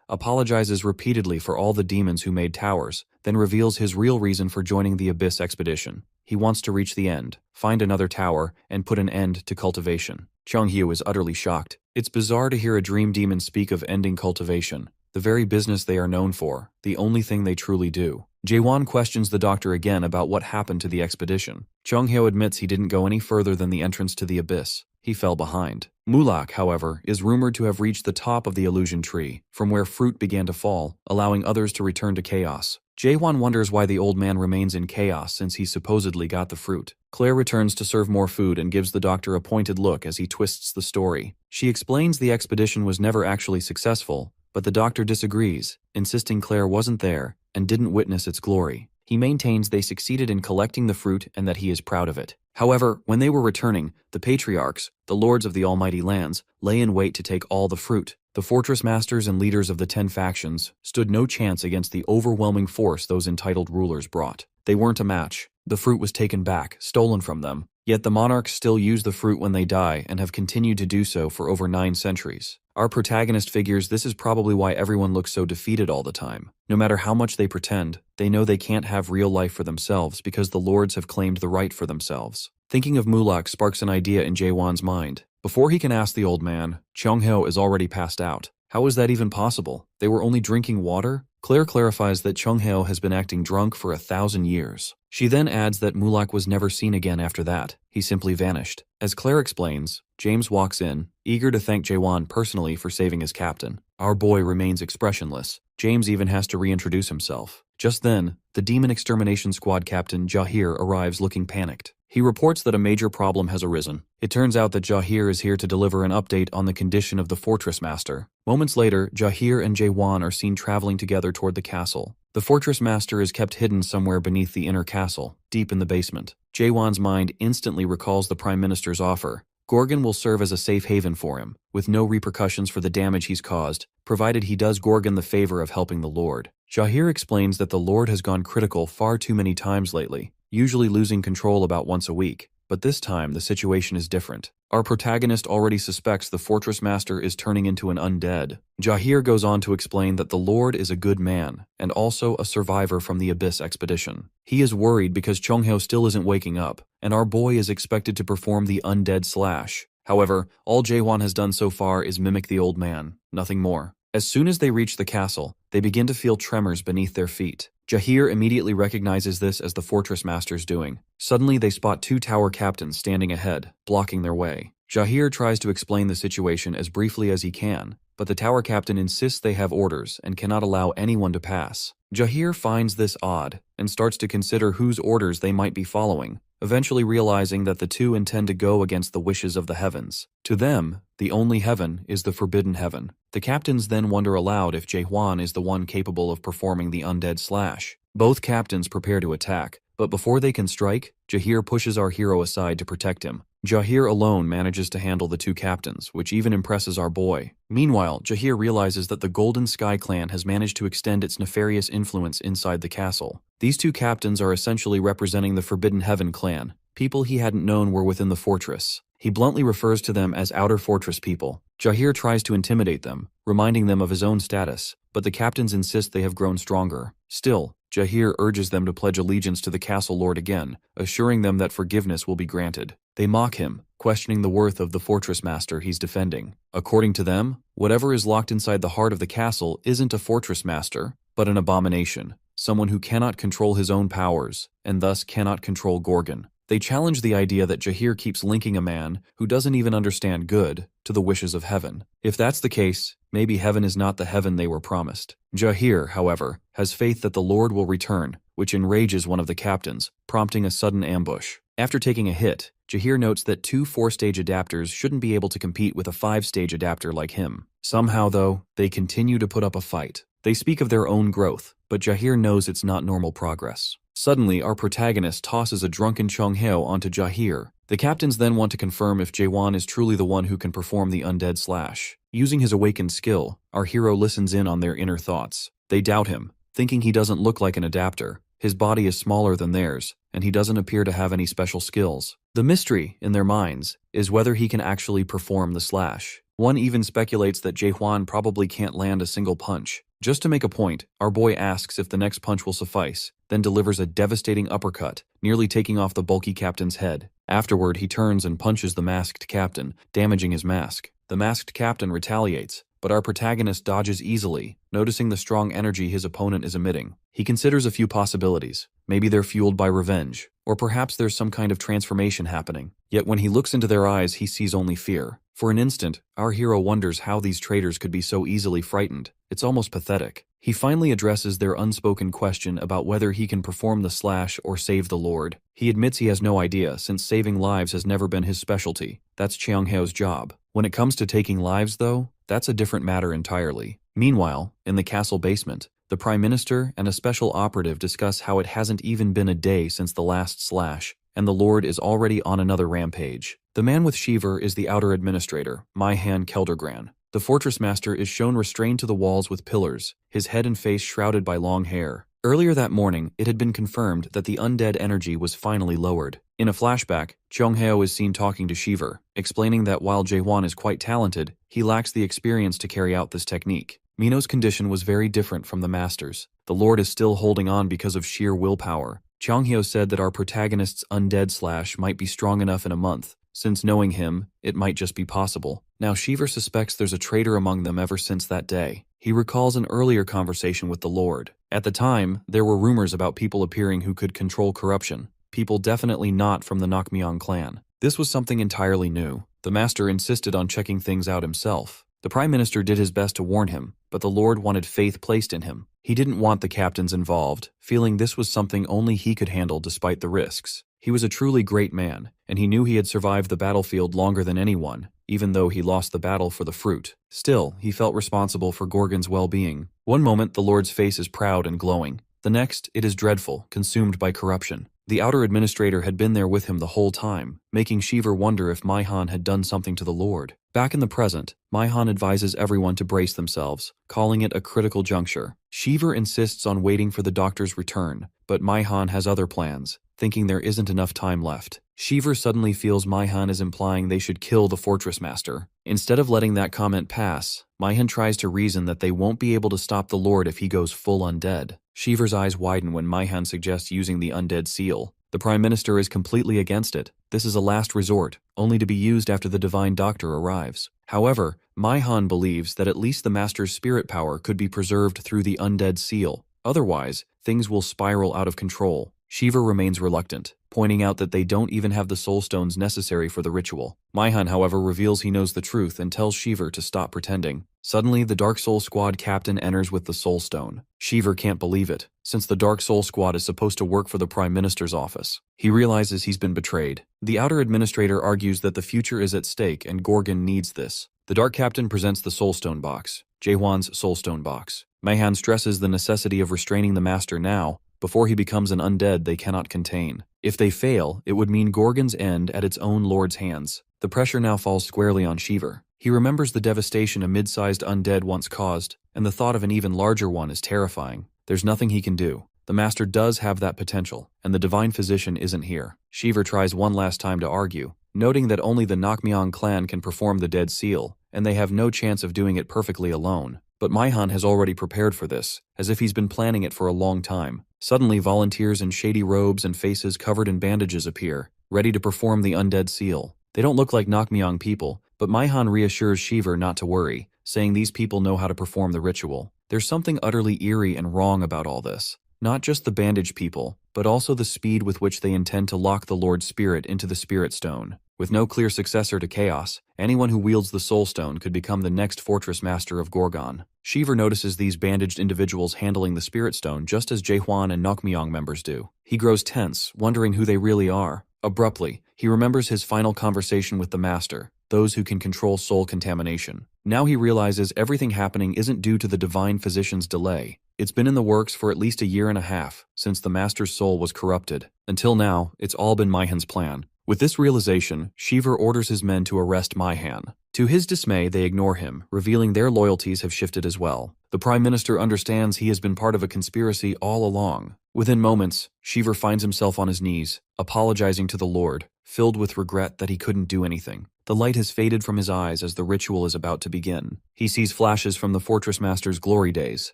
apologizes repeatedly for all the demons who made towers, then reveals his real reason for joining the Abyss expedition. He wants to reach the end, find another tower, and put an end to cultivation. Chonghyo is utterly shocked. It's bizarre to hear a dream demon speak of ending cultivation, the very business they are known for, the only thing they truly do. Jaewon questions the doctor again about what happened to the expedition. Chonghyo admits he didn't go any further than the entrance to the abyss. He fell behind. Mulak, however, is rumored to have reached the top of the illusion tree, from where fruit began to fall, allowing others to return to chaos. Jaewon wonders why the old man remains in chaos since he supposedly got the fruit. Claire returns to serve more food and gives the doctor a pointed look as he twists the story. She explains the expedition was never actually successful, but the doctor disagrees, insisting Claire wasn't there and didn't witness its glory. He maintains they succeeded in collecting the fruit and that he is proud of it. However, when they were returning, the patriarchs, the lords of the almighty lands, lay in wait to take all the fruit. The fortress masters and leaders of the 10 factions stood no chance against the overwhelming force those entitled rulers brought. They weren't a match. The fruit was taken back, stolen from them. Yet the monarchs still use the fruit when they die and have continued to do so for over 9 centuries. Our protagonist figures this is probably why everyone looks so defeated all the time. No matter how much they pretend, they know they can't have real life for themselves because the lords have claimed the right for themselves. Thinking of Mulak sparks an idea in Jaewon's mind. Before he can ask the old man, Chonghyo is already passed out. How is that even possible? They were only drinking water? Claire clarifies that Chonghyo has been acting drunk for 1,000 years. She then adds that Mulak was never seen again after that. He simply vanished. As Claire explains, James walks in, eager to thank Jaewon personally for saving his captain. Our boy remains expressionless. James even has to reintroduce himself. Just then, the Demon Extermination Squad captain Jahir arrives looking panicked. He reports that a major problem has arisen. It turns out that Jahir is here to deliver an update on the condition of the fortress master. Moments later, Jahir and Jaewon are seen traveling together toward the castle. The fortress master is kept hidden somewhere beneath the inner castle, deep in the basement. Jaewon's mind instantly recalls the Prime Minister's offer. Gorgon will serve as a safe haven for him, with no repercussions for the damage he's caused, provided he does Gorgon the favor of helping the Lord. Jahir explains that the Lord has gone critical far too many times lately, usually losing control about once a week. But this time, the situation is different. Our protagonist already suspects the fortress master is turning into an undead. Jahir goes on to explain that the Lord is a good man, and also a survivor from the Abyss expedition. He is worried because Chonghyo still isn't waking up, and our boy is expected to perform the undead slash. However, all Jaewon has done so far is mimic the old man, nothing more. As soon as they reach the castle, they begin to feel tremors beneath their feet. Jahir immediately recognizes this as the fortress master's doing. Suddenly they spot 2 tower captains standing ahead, blocking their way. Jahir tries to explain the situation as briefly as he can, but the tower captain insists they have orders and cannot allow anyone to pass. Jahir finds this odd and starts to consider whose orders they might be following, eventually realizing that the 2 intend to go against the wishes of the heavens. To them, the only heaven is the forbidden heaven. The captains then wonder aloud if Jaewon is the one capable of performing the undead slash. Both captains prepare to attack, but before they can strike, Jahir pushes our hero aside to protect him. Jahir alone manages to handle the 2 captains, which even impresses our boy. Meanwhile, Jahir realizes that the Golden Sky clan has managed to extend its nefarious influence inside the castle. These 2 captains are essentially representing the Forbidden Heaven clan, people he hadn't known were within the fortress. He bluntly refers to them as outer fortress people. Jahir tries to intimidate them, reminding them of his own status, but the captains insist they have grown stronger. Still, Jahir urges them to pledge allegiance to the castle lord again, assuring them that forgiveness will be granted. They mock him, questioning the worth of the fortress master he's defending. According to them, whatever is locked inside the heart of the castle isn't a fortress master, but an abomination, someone who cannot control his own powers, and thus cannot control Gorgon. They challenge the idea that Jahir keeps linking a man who doesn't even understand good to the wishes of heaven. If that's the case, maybe heaven is not the heaven they were promised. Jahir, however, has faith that the Lord will return, which enrages one of the captains, prompting a sudden ambush. After taking a hit, Jahir notes that 2 4-stage adapters shouldn't be able to compete with a 5-stage adapter like him. Somehow, though, they continue to put up a fight. They speak of their own growth, but Jahir knows it's not normal progress. Suddenly, our protagonist tosses a drunken Chonghyo onto Jahir. The captains then want to confirm if Jaewon is truly the one who can perform the undead slash. Using his awakened skill, our hero listens in on their inner thoughts. They doubt him, thinking he doesn't look like an adapter. His body is smaller than theirs, and he doesn't appear to have any special skills. The mystery, in their minds, is whether he can actually perform the slash. One even speculates that Jae-hwan probably can't land a single punch. Just to make a point, our boy asks if the next punch will suffice, then delivers a devastating uppercut, nearly taking off the bulky captain's head. Afterward, he turns and punches the masked captain, damaging his mask. The masked captain retaliates, but our protagonist dodges easily, noticing the strong energy his opponent is emitting. He considers a few possibilities. Maybe they're fueled by revenge, or perhaps there's some kind of transformation happening. Yet when he looks into their eyes, he sees only fear. For an instant, our hero wonders how these traitors could be so easily frightened. It's almost pathetic. He finally addresses their unspoken question about whether he can perform the slash or save the Lord. He admits he has no idea, since saving lives has never been his specialty. That's Cheong-hae's job. When it comes to taking lives, though, that's a different matter entirely. Meanwhile, in the castle basement, the Prime Minister and a special operative discuss how it hasn't even been a day since the last slash, and the Lord is already on another rampage. The man with Shiver is the outer administrator, Myhan Keldergran. The fortress master is shown restrained to the walls with pillars, his head and face shrouded by long hair. Earlier that morning, it had been confirmed that the undead energy was finally lowered. In a flashback, Cheong-hae is seen talking to Shiver, explaining that while Jae-hwan is quite talented, he lacks the experience to carry out this technique. Mino's condition was very different from the master's. The Lord is still holding on because of sheer willpower. Cheong-hae said that our protagonist's undead slash might be strong enough in a month. Since knowing him, it might just be possible. Now Shiver suspects there's a traitor among them ever since that day. He recalls an earlier conversation with the Lord. At the time, there were rumors about people appearing who could control corruption. People definitely not from the Nakmyeon clan. This was something entirely new. The master insisted on checking things out himself. The Prime Minister did his best to warn him, but the Lord wanted faith placed in him. He didn't want the captains involved, feeling this was something only he could handle despite the risks. He was a truly great man, and he knew he had survived the battlefield longer than anyone, even though he lost the battle for the fruit. Still, he felt responsible for Gorgon's well-being. One moment, the Lord's face is proud and glowing. The next, it is dreadful, consumed by corruption. The outer administrator had been there with him the whole time, making Shiver wonder if Myhan had done something to the Lord. Back in the present, Myhan advises everyone to brace themselves, calling it a critical juncture. Shiver insists on waiting for the doctor's return, but Myhan has other plans, thinking there isn't enough time left. Shiver suddenly feels Myhan is implying they should kill the fortress master. Instead of letting that comment pass, Myhan tries to reason that they won't be able to stop the Lord if he goes full undead. Shiver's eyes widen when Myhan suggests using the undead seal. The Prime Minister is completely against it. This is a last resort, only to be used after the Divine Doctor arrives. However, Myhan believes that at least the Master's spirit power could be preserved through the undead seal. Otherwise, things will spiral out of control. Shiver remains reluctant, pointing out that they don't even have the soul stones necessary for the ritual. Myhan, however, reveals he knows the truth and tells Shiver to stop pretending. Suddenly, the Dark Soul Squad captain enters with the soul stone. Shiver can't believe it, since the Dark Soul Squad is supposed to work for the Prime Minister's office. He realizes he's been betrayed. The outer administrator argues that the future is at stake and Gorgon needs this. The Dark Captain presents the Soulstone box, Jae-hwan's Soulstone box. Myhan stresses the necessity of restraining the Master now, before he becomes an undead they cannot contain. If they fail, it would mean Gorgon's end at its own Lord's hands. The pressure now falls squarely on Shiver. He remembers the devastation a mid-sized undead once caused, and the thought of an even larger one is terrifying. There's nothing he can do. The Master does have that potential, and the Divine Physician isn't here. Shiver tries one last time to argue, noting that only the Nakmyeon clan can perform the Dead Seal, and they have no chance of doing it perfectly alone. But Myhan has already prepared for this, as if he's been planning it for a long time. Suddenly, volunteers in shady robes and faces covered in bandages appear, ready to perform the undead seal. They don't look like Nakmyeon people, but Myhan reassures Shiver not to worry, saying these people know how to perform the ritual. There's something utterly eerie and wrong about all this. Not just the bandaged people, but also the speed with which they intend to lock the Lord's spirit into the Spirit Stone. With no clear successor to Chaos, anyone who wields the Soul Stone could become the next Fortress Master of Gorgon. Shiver notices these bandaged individuals handling the Spirit Stone just as Jae-hwan and Nakmyeon members do. He grows tense, wondering who they really are. Abruptly, he remembers his final conversation with the Master, those who can control soul contamination. Now he realizes everything happening isn't due to the Divine Physician's delay. It's been in the works for at least a year and a half, since the Master's soul was corrupted. Until now, it's all been Myhan's plan. With this realization, Shiver orders his men to arrest Maihan. To his dismay, they ignore him, revealing their loyalties have shifted as well. The Prime Minister understands he has been part of a conspiracy all along. Within moments, Shiver finds himself on his knees, apologizing to the Lord, filled with regret that he couldn't do anything. The light has faded from his eyes as the ritual is about to begin. He sees flashes from the Fortress Master's glory days.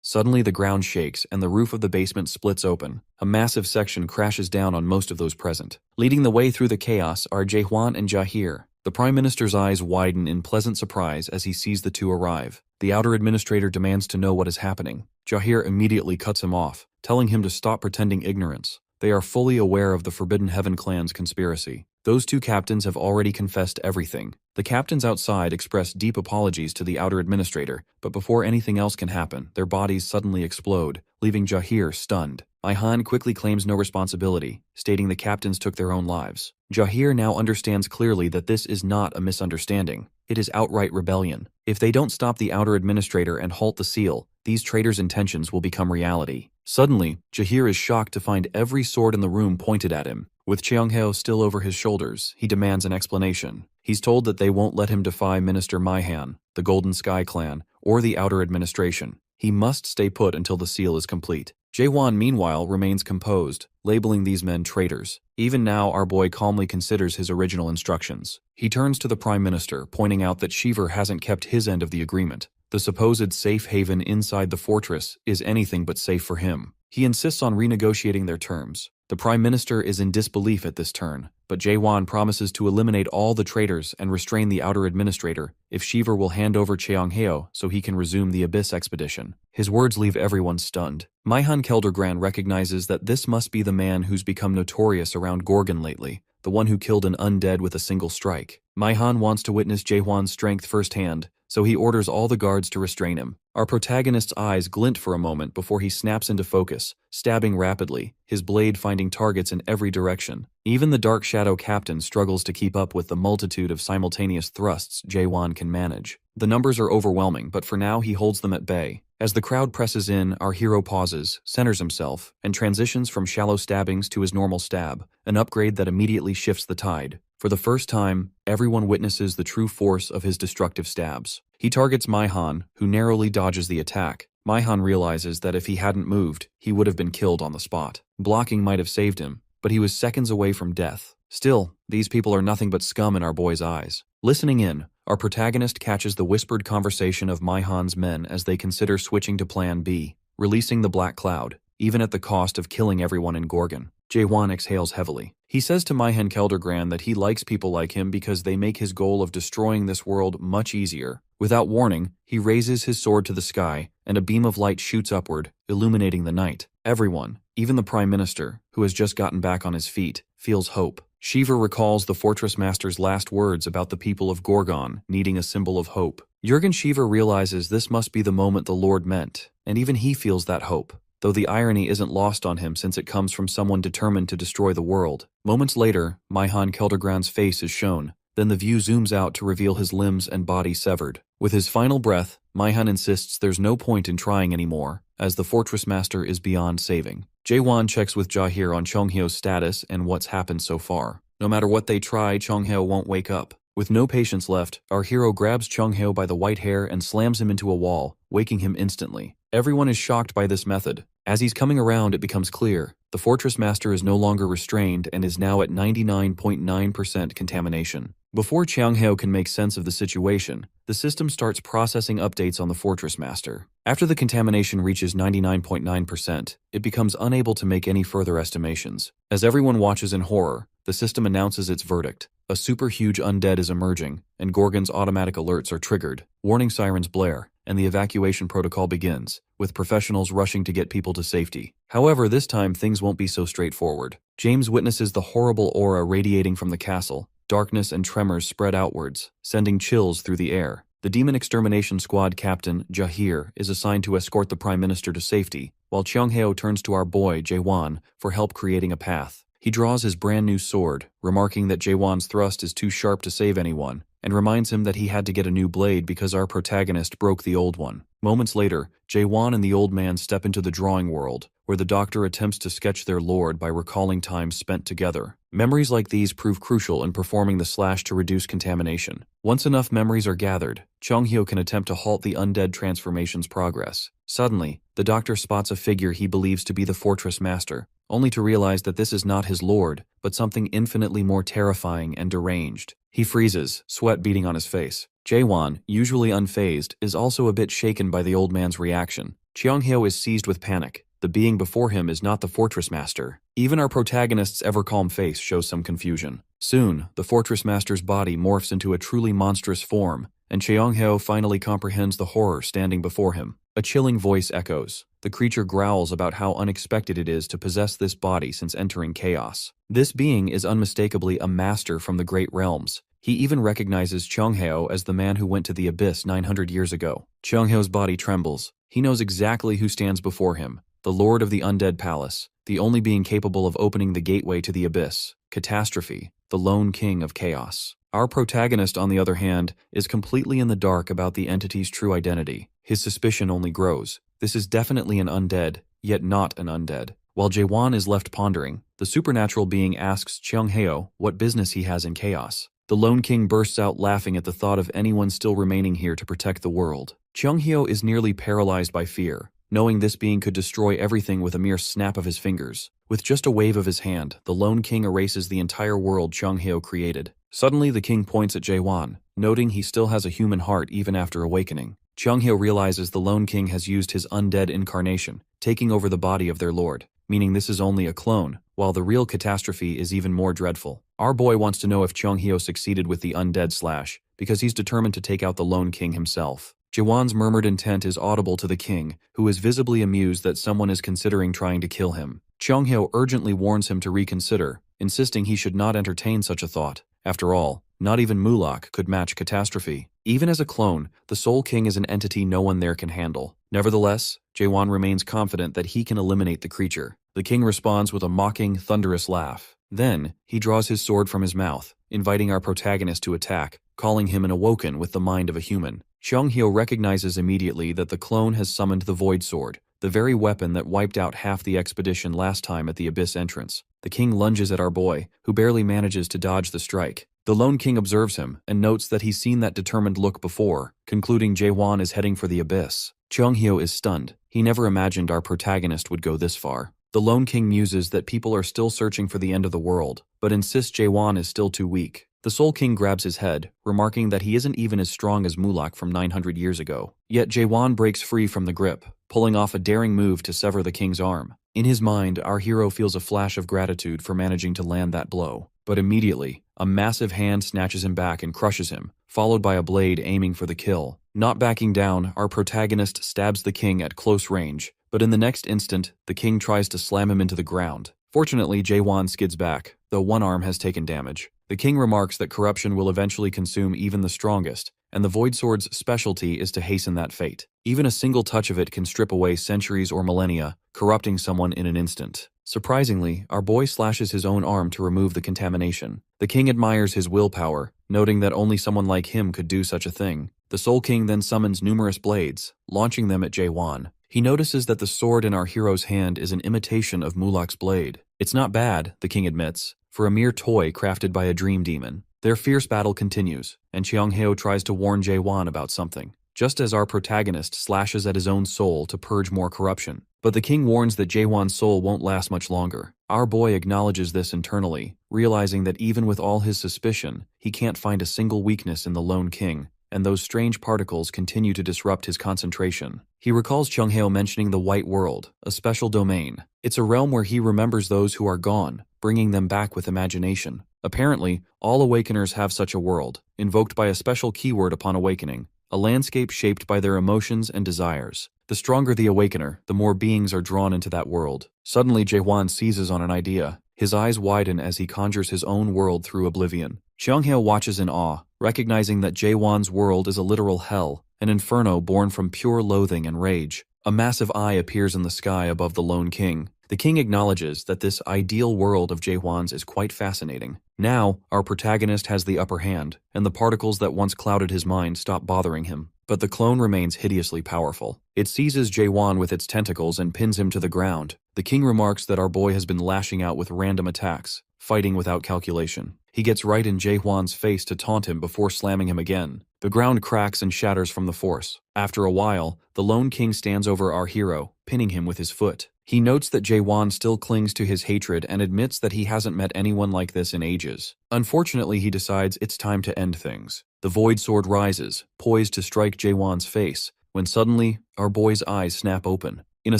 Suddenly the ground shakes and the roof of the basement splits open. A massive section crashes down on most of those present. Leading the way through the chaos are Jaehwan and Jahir. The Prime Minister's eyes widen in pleasant surprise as he sees the two arrive. The outer administrator demands to know what is happening. Jahir immediately cuts him off, telling him to stop pretending ignorance. They are fully aware of the Forbidden Heaven clan's conspiracy. Those two captains have already confessed everything. The captains outside express deep apologies to the outer administrator, but before anything else can happen, their bodies suddenly explode, leaving Jahir stunned. Maihan quickly claims no responsibility, stating the captains took their own lives. Jahir now understands clearly that this is not a misunderstanding. It is outright rebellion. If they don't stop the outer administrator and halt the seal, these traitors' intentions will become reality. Suddenly, Jahir is shocked to find every sword in the room pointed at him. With Cheongheo still over his shoulders, he demands an explanation. He's told that they won't let him defy Minister Maihan, the Golden Sky clan, or the outer administration. He must stay put until the seal is complete. Jaehwan, meanwhile, remains composed, labeling these men traitors. Even now, our boy calmly considers his original instructions. He turns to the Prime Minister, pointing out that Shiver hasn't kept his end of the agreement. The supposed safe haven inside the fortress is anything but safe for him. He insists on renegotiating their terms. The Prime Minister is in disbelief at this turn, but Jaehwan promises to eliminate all the traitors and restrain the outer administrator if Shiver will hand over Cheongheo so he can resume the Abyss expedition. His words leave everyone stunned. Maihan Keldergran recognizes that this must be the man who's become notorious around Gorgon lately, the one who killed an undead with a single strike. Maihan wants to witness Jaehwan's strength firsthand, so he orders all the guards to restrain him. Our protagonist's eyes glint for a moment before he snaps into focus, stabbing rapidly, his blade finding targets in every direction. Even the Dark Shadow captain struggles to keep up with the multitude of simultaneous thrusts Jaehwan can manage. The numbers are overwhelming, but for now he holds them at bay. As the crowd presses in, our hero pauses, centers himself, and transitions from shallow stabbings to his normal stab, an upgrade that immediately shifts the tide. For the first time, everyone witnesses the true force of his destructive stabs. He targets Maihan, who narrowly dodges the attack. Maihan realizes that if he hadn't moved, he would have been killed on the spot. Blocking might have saved him, but he was seconds away from death. Still, these people are nothing but scum in our boy's eyes. Listening in, our protagonist catches the whispered conversation of Maihan's men as they consider switching to Plan B, releasing the Black Cloud, even at the cost of killing everyone in Gorgon. Jaehwan exhales heavily. He says to Maihan Keldergran that he likes people like him because they make his goal of destroying this world much easier. Without warning, he raises his sword to the sky, and a beam of light shoots upward, illuminating the night. Everyone, even the Prime Minister, who has just gotten back on his feet, feels hope. Shiver recalls the Fortress Master's last words about the people of Gorgon needing a symbol of hope. Jurgen Shiver realizes this must be the moment the Lord meant, and even he feels that hope, though the irony isn't lost on him since it comes from someone determined to destroy the world. Moments later, Maihan Keldergran's face is shown. Then the view zooms out to reveal his limbs and body severed. With his final breath, Maihan insists there's no point in trying anymore, as the Fortress Master is beyond saving. Jaehwan checks with Jahir on Cheongheo's status and what's happened so far. No matter what they try, Cheongheo won't wake up. With no patience left, our hero grabs Cheongheo by the white hair and slams him into a wall, waking him instantly. Everyone is shocked by this method. As he's coming around, it becomes clear. The Fortress Master is no longer restrained and is now at 99.9% contamination. Before Cheongheo can make sense of the situation, the system starts processing updates on the Fortress Master. After the contamination reaches 99.9%, it becomes unable to make any further estimations. As everyone watches in horror, the system announces its verdict. A super huge undead is emerging, and Gorgon's automatic alerts are triggered. Warning sirens blare, and the evacuation protocol begins, with professionals rushing to get people to safety. However, this time things won't be so straightforward. James witnesses the horrible aura radiating from the castle. Darkness and tremors spread outwards, sending chills through the air. The Demon Extermination Squad captain, Jahir, is assigned to escort the Prime Minister to safety, while Cheongheo turns to our boy, Jaehwan, for help creating a path. He draws his brand new sword, remarking that Jaehwan's thrust is too sharp to save anyone, and reminds him that he had to get a new blade because our protagonist broke the old one. Moments later, Jae-won and the old man step into the drawing world, where the doctor attempts to sketch their lord by recalling times spent together. Memories like these prove crucial in performing the slash to reduce contamination. Once enough memories are gathered, Chung-hyo can attempt to halt the undead transformation's progress. Suddenly, the doctor spots a figure he believes to be the fortress master, only to realize that this is not his lord, but something infinitely more terrifying and deranged. He freezes, sweat beading on his face. Jae-won, usually unfazed, is also a bit shaken by the old man's reaction. Cheong-hyo is seized with panic. The being before him is not the fortress master. Even our protagonist's ever-calm face shows some confusion. Soon, the fortress master's body morphs into a truly monstrous form, and Cheong-hyo finally comprehends the horror standing before him. A chilling voice echoes. The creature growls about how unexpected it is to possess this body since entering chaos. This being is unmistakably a master from the Great Realms. He even recognizes Cheong-hyo as the man who went to the abyss 900 years ago. Cheong-hyo's body trembles. He knows exactly who stands before him. The Lord of the Undead Palace, the only being capable of opening the gateway to the abyss. Catastrophe, the lone king of chaos. Our protagonist, on the other hand, is completely in the dark about the entity's true identity. His suspicion only grows. This is definitely an undead, yet not an undead. While Jae-won is left pondering, the supernatural being asks Cheong-hyo what business he has in chaos. The Lone King bursts out laughing at the thought of anyone still remaining here to protect the world. Cheong-hyo is nearly paralyzed by fear, knowing this being could destroy everything with a mere snap of his fingers. With just a wave of his hand, the Lone King erases the entire world Cheong-hyo created. Suddenly, the king points at Jae-won, noting he still has a human heart even after awakening. Cheong-hyo realizes the Lone King has used his undead incarnation, taking over the body of their lord, meaning this is only a clone, while the real catastrophe is even more dreadful. Our boy wants to know if Cheong-hyo succeeded with the undead slash, because he's determined to take out the Lone King himself. Jae-won's murmured intent is audible to the king, who is visibly amused that someone is considering trying to kill him. Cheong-hyo urgently warns him to reconsider, insisting he should not entertain such a thought. After all, not even Mulak could match catastrophe. Even as a clone, the Soul King is an entity no one there can handle. Nevertheless, Jae-won remains confident that he can eliminate the creature. The king responds with a mocking, thunderous laugh. Then, he draws his sword from his mouth, inviting our protagonist to attack, calling him an awoken with the mind of a human. Cheong-hyo recognizes immediately that the clone has summoned the Void Sword, the very weapon that wiped out half the expedition last time at the Abyss entrance. The king lunges at our boy, who barely manages to dodge the strike. The Lone King observes him and notes that he's seen that determined look before, concluding Jae-won is heading for the abyss. Cheong-hyo is stunned. He never imagined our protagonist would go this far. The Lone King muses that people are still searching for the end of the world, but insists Jae-won is still too weak. The Soul King grabs his head, remarking that he isn't even as strong as Mulak from 900 years ago. Yet Jae-won breaks free from the grip, pulling off a daring move to sever the king's arm. In his mind, our hero feels a flash of gratitude for managing to land that blow. But immediately, a massive hand snatches him back and crushes him, followed by a blade aiming for the kill. Not backing down, our protagonist stabs the king at close range, but in the next instant, the king tries to slam him into the ground. Fortunately, Jae-won skids back, though one arm has taken damage. The king remarks that corruption will eventually consume even the strongest, and the Void Sword's specialty is to hasten that fate. Even a single touch of it can strip away centuries or millennia, corrupting someone in an instant. Surprisingly, our boy slashes his own arm to remove the contamination. The king admires his willpower, noting that only someone like him could do such a thing. The Soul King then summons numerous blades, launching them at Jae-won. He notices that the sword in our hero's hand is an imitation of Mulak's blade. It's not bad, the king admits, for a mere toy crafted by a dream demon. Their fierce battle continues, and Cheong-hyo tries to warn Jae-won about something, just as our protagonist slashes at his own soul to purge more corruption. But the king warns that Jae-won's soul won't last much longer. Our boy acknowledges this internally, realizing that even with all his suspicion, he can't find a single weakness in the Lone King, and those strange particles continue to disrupt his concentration. He recalls Cheong-hyo mentioning the White World, a special domain. It's a realm where he remembers those who are gone, bringing them back with imagination. Apparently, all awakeners have such a world, invoked by a special keyword upon awakening, a landscape shaped by their emotions and desires. The stronger the awakener, the more beings are drawn into that world. Suddenly, Jae-won seizes on an idea. His eyes widen as he conjures his own world through oblivion. Cheong-hyo watches in awe, recognizing that Jae-won's world is a literal hell, an inferno born from pure loathing and rage. A massive eye appears in the sky above the Lone King, The king acknowledges that this ideal world of Jaehwan's is quite fascinating. Now, our protagonist has the upper hand, and the particles that once clouded his mind stop bothering him. But the clone remains hideously powerful. It seizes Jaehwan with its tentacles and pins him to the ground. The king remarks that our boy has been lashing out with random attacks, fighting without calculation. He gets right in Jaehwan's face to taunt him before slamming him again. The ground cracks and shatters from the force. After a while, the lone king stands over our hero, pinning him with his foot. He notes that Jaehwan still clings to his hatred and admits that he hasn't met anyone like this in ages. Unfortunately, he decides it's time to end things. The void sword rises, poised to strike Jaehwan's face, when suddenly, our boy's eyes snap open. In a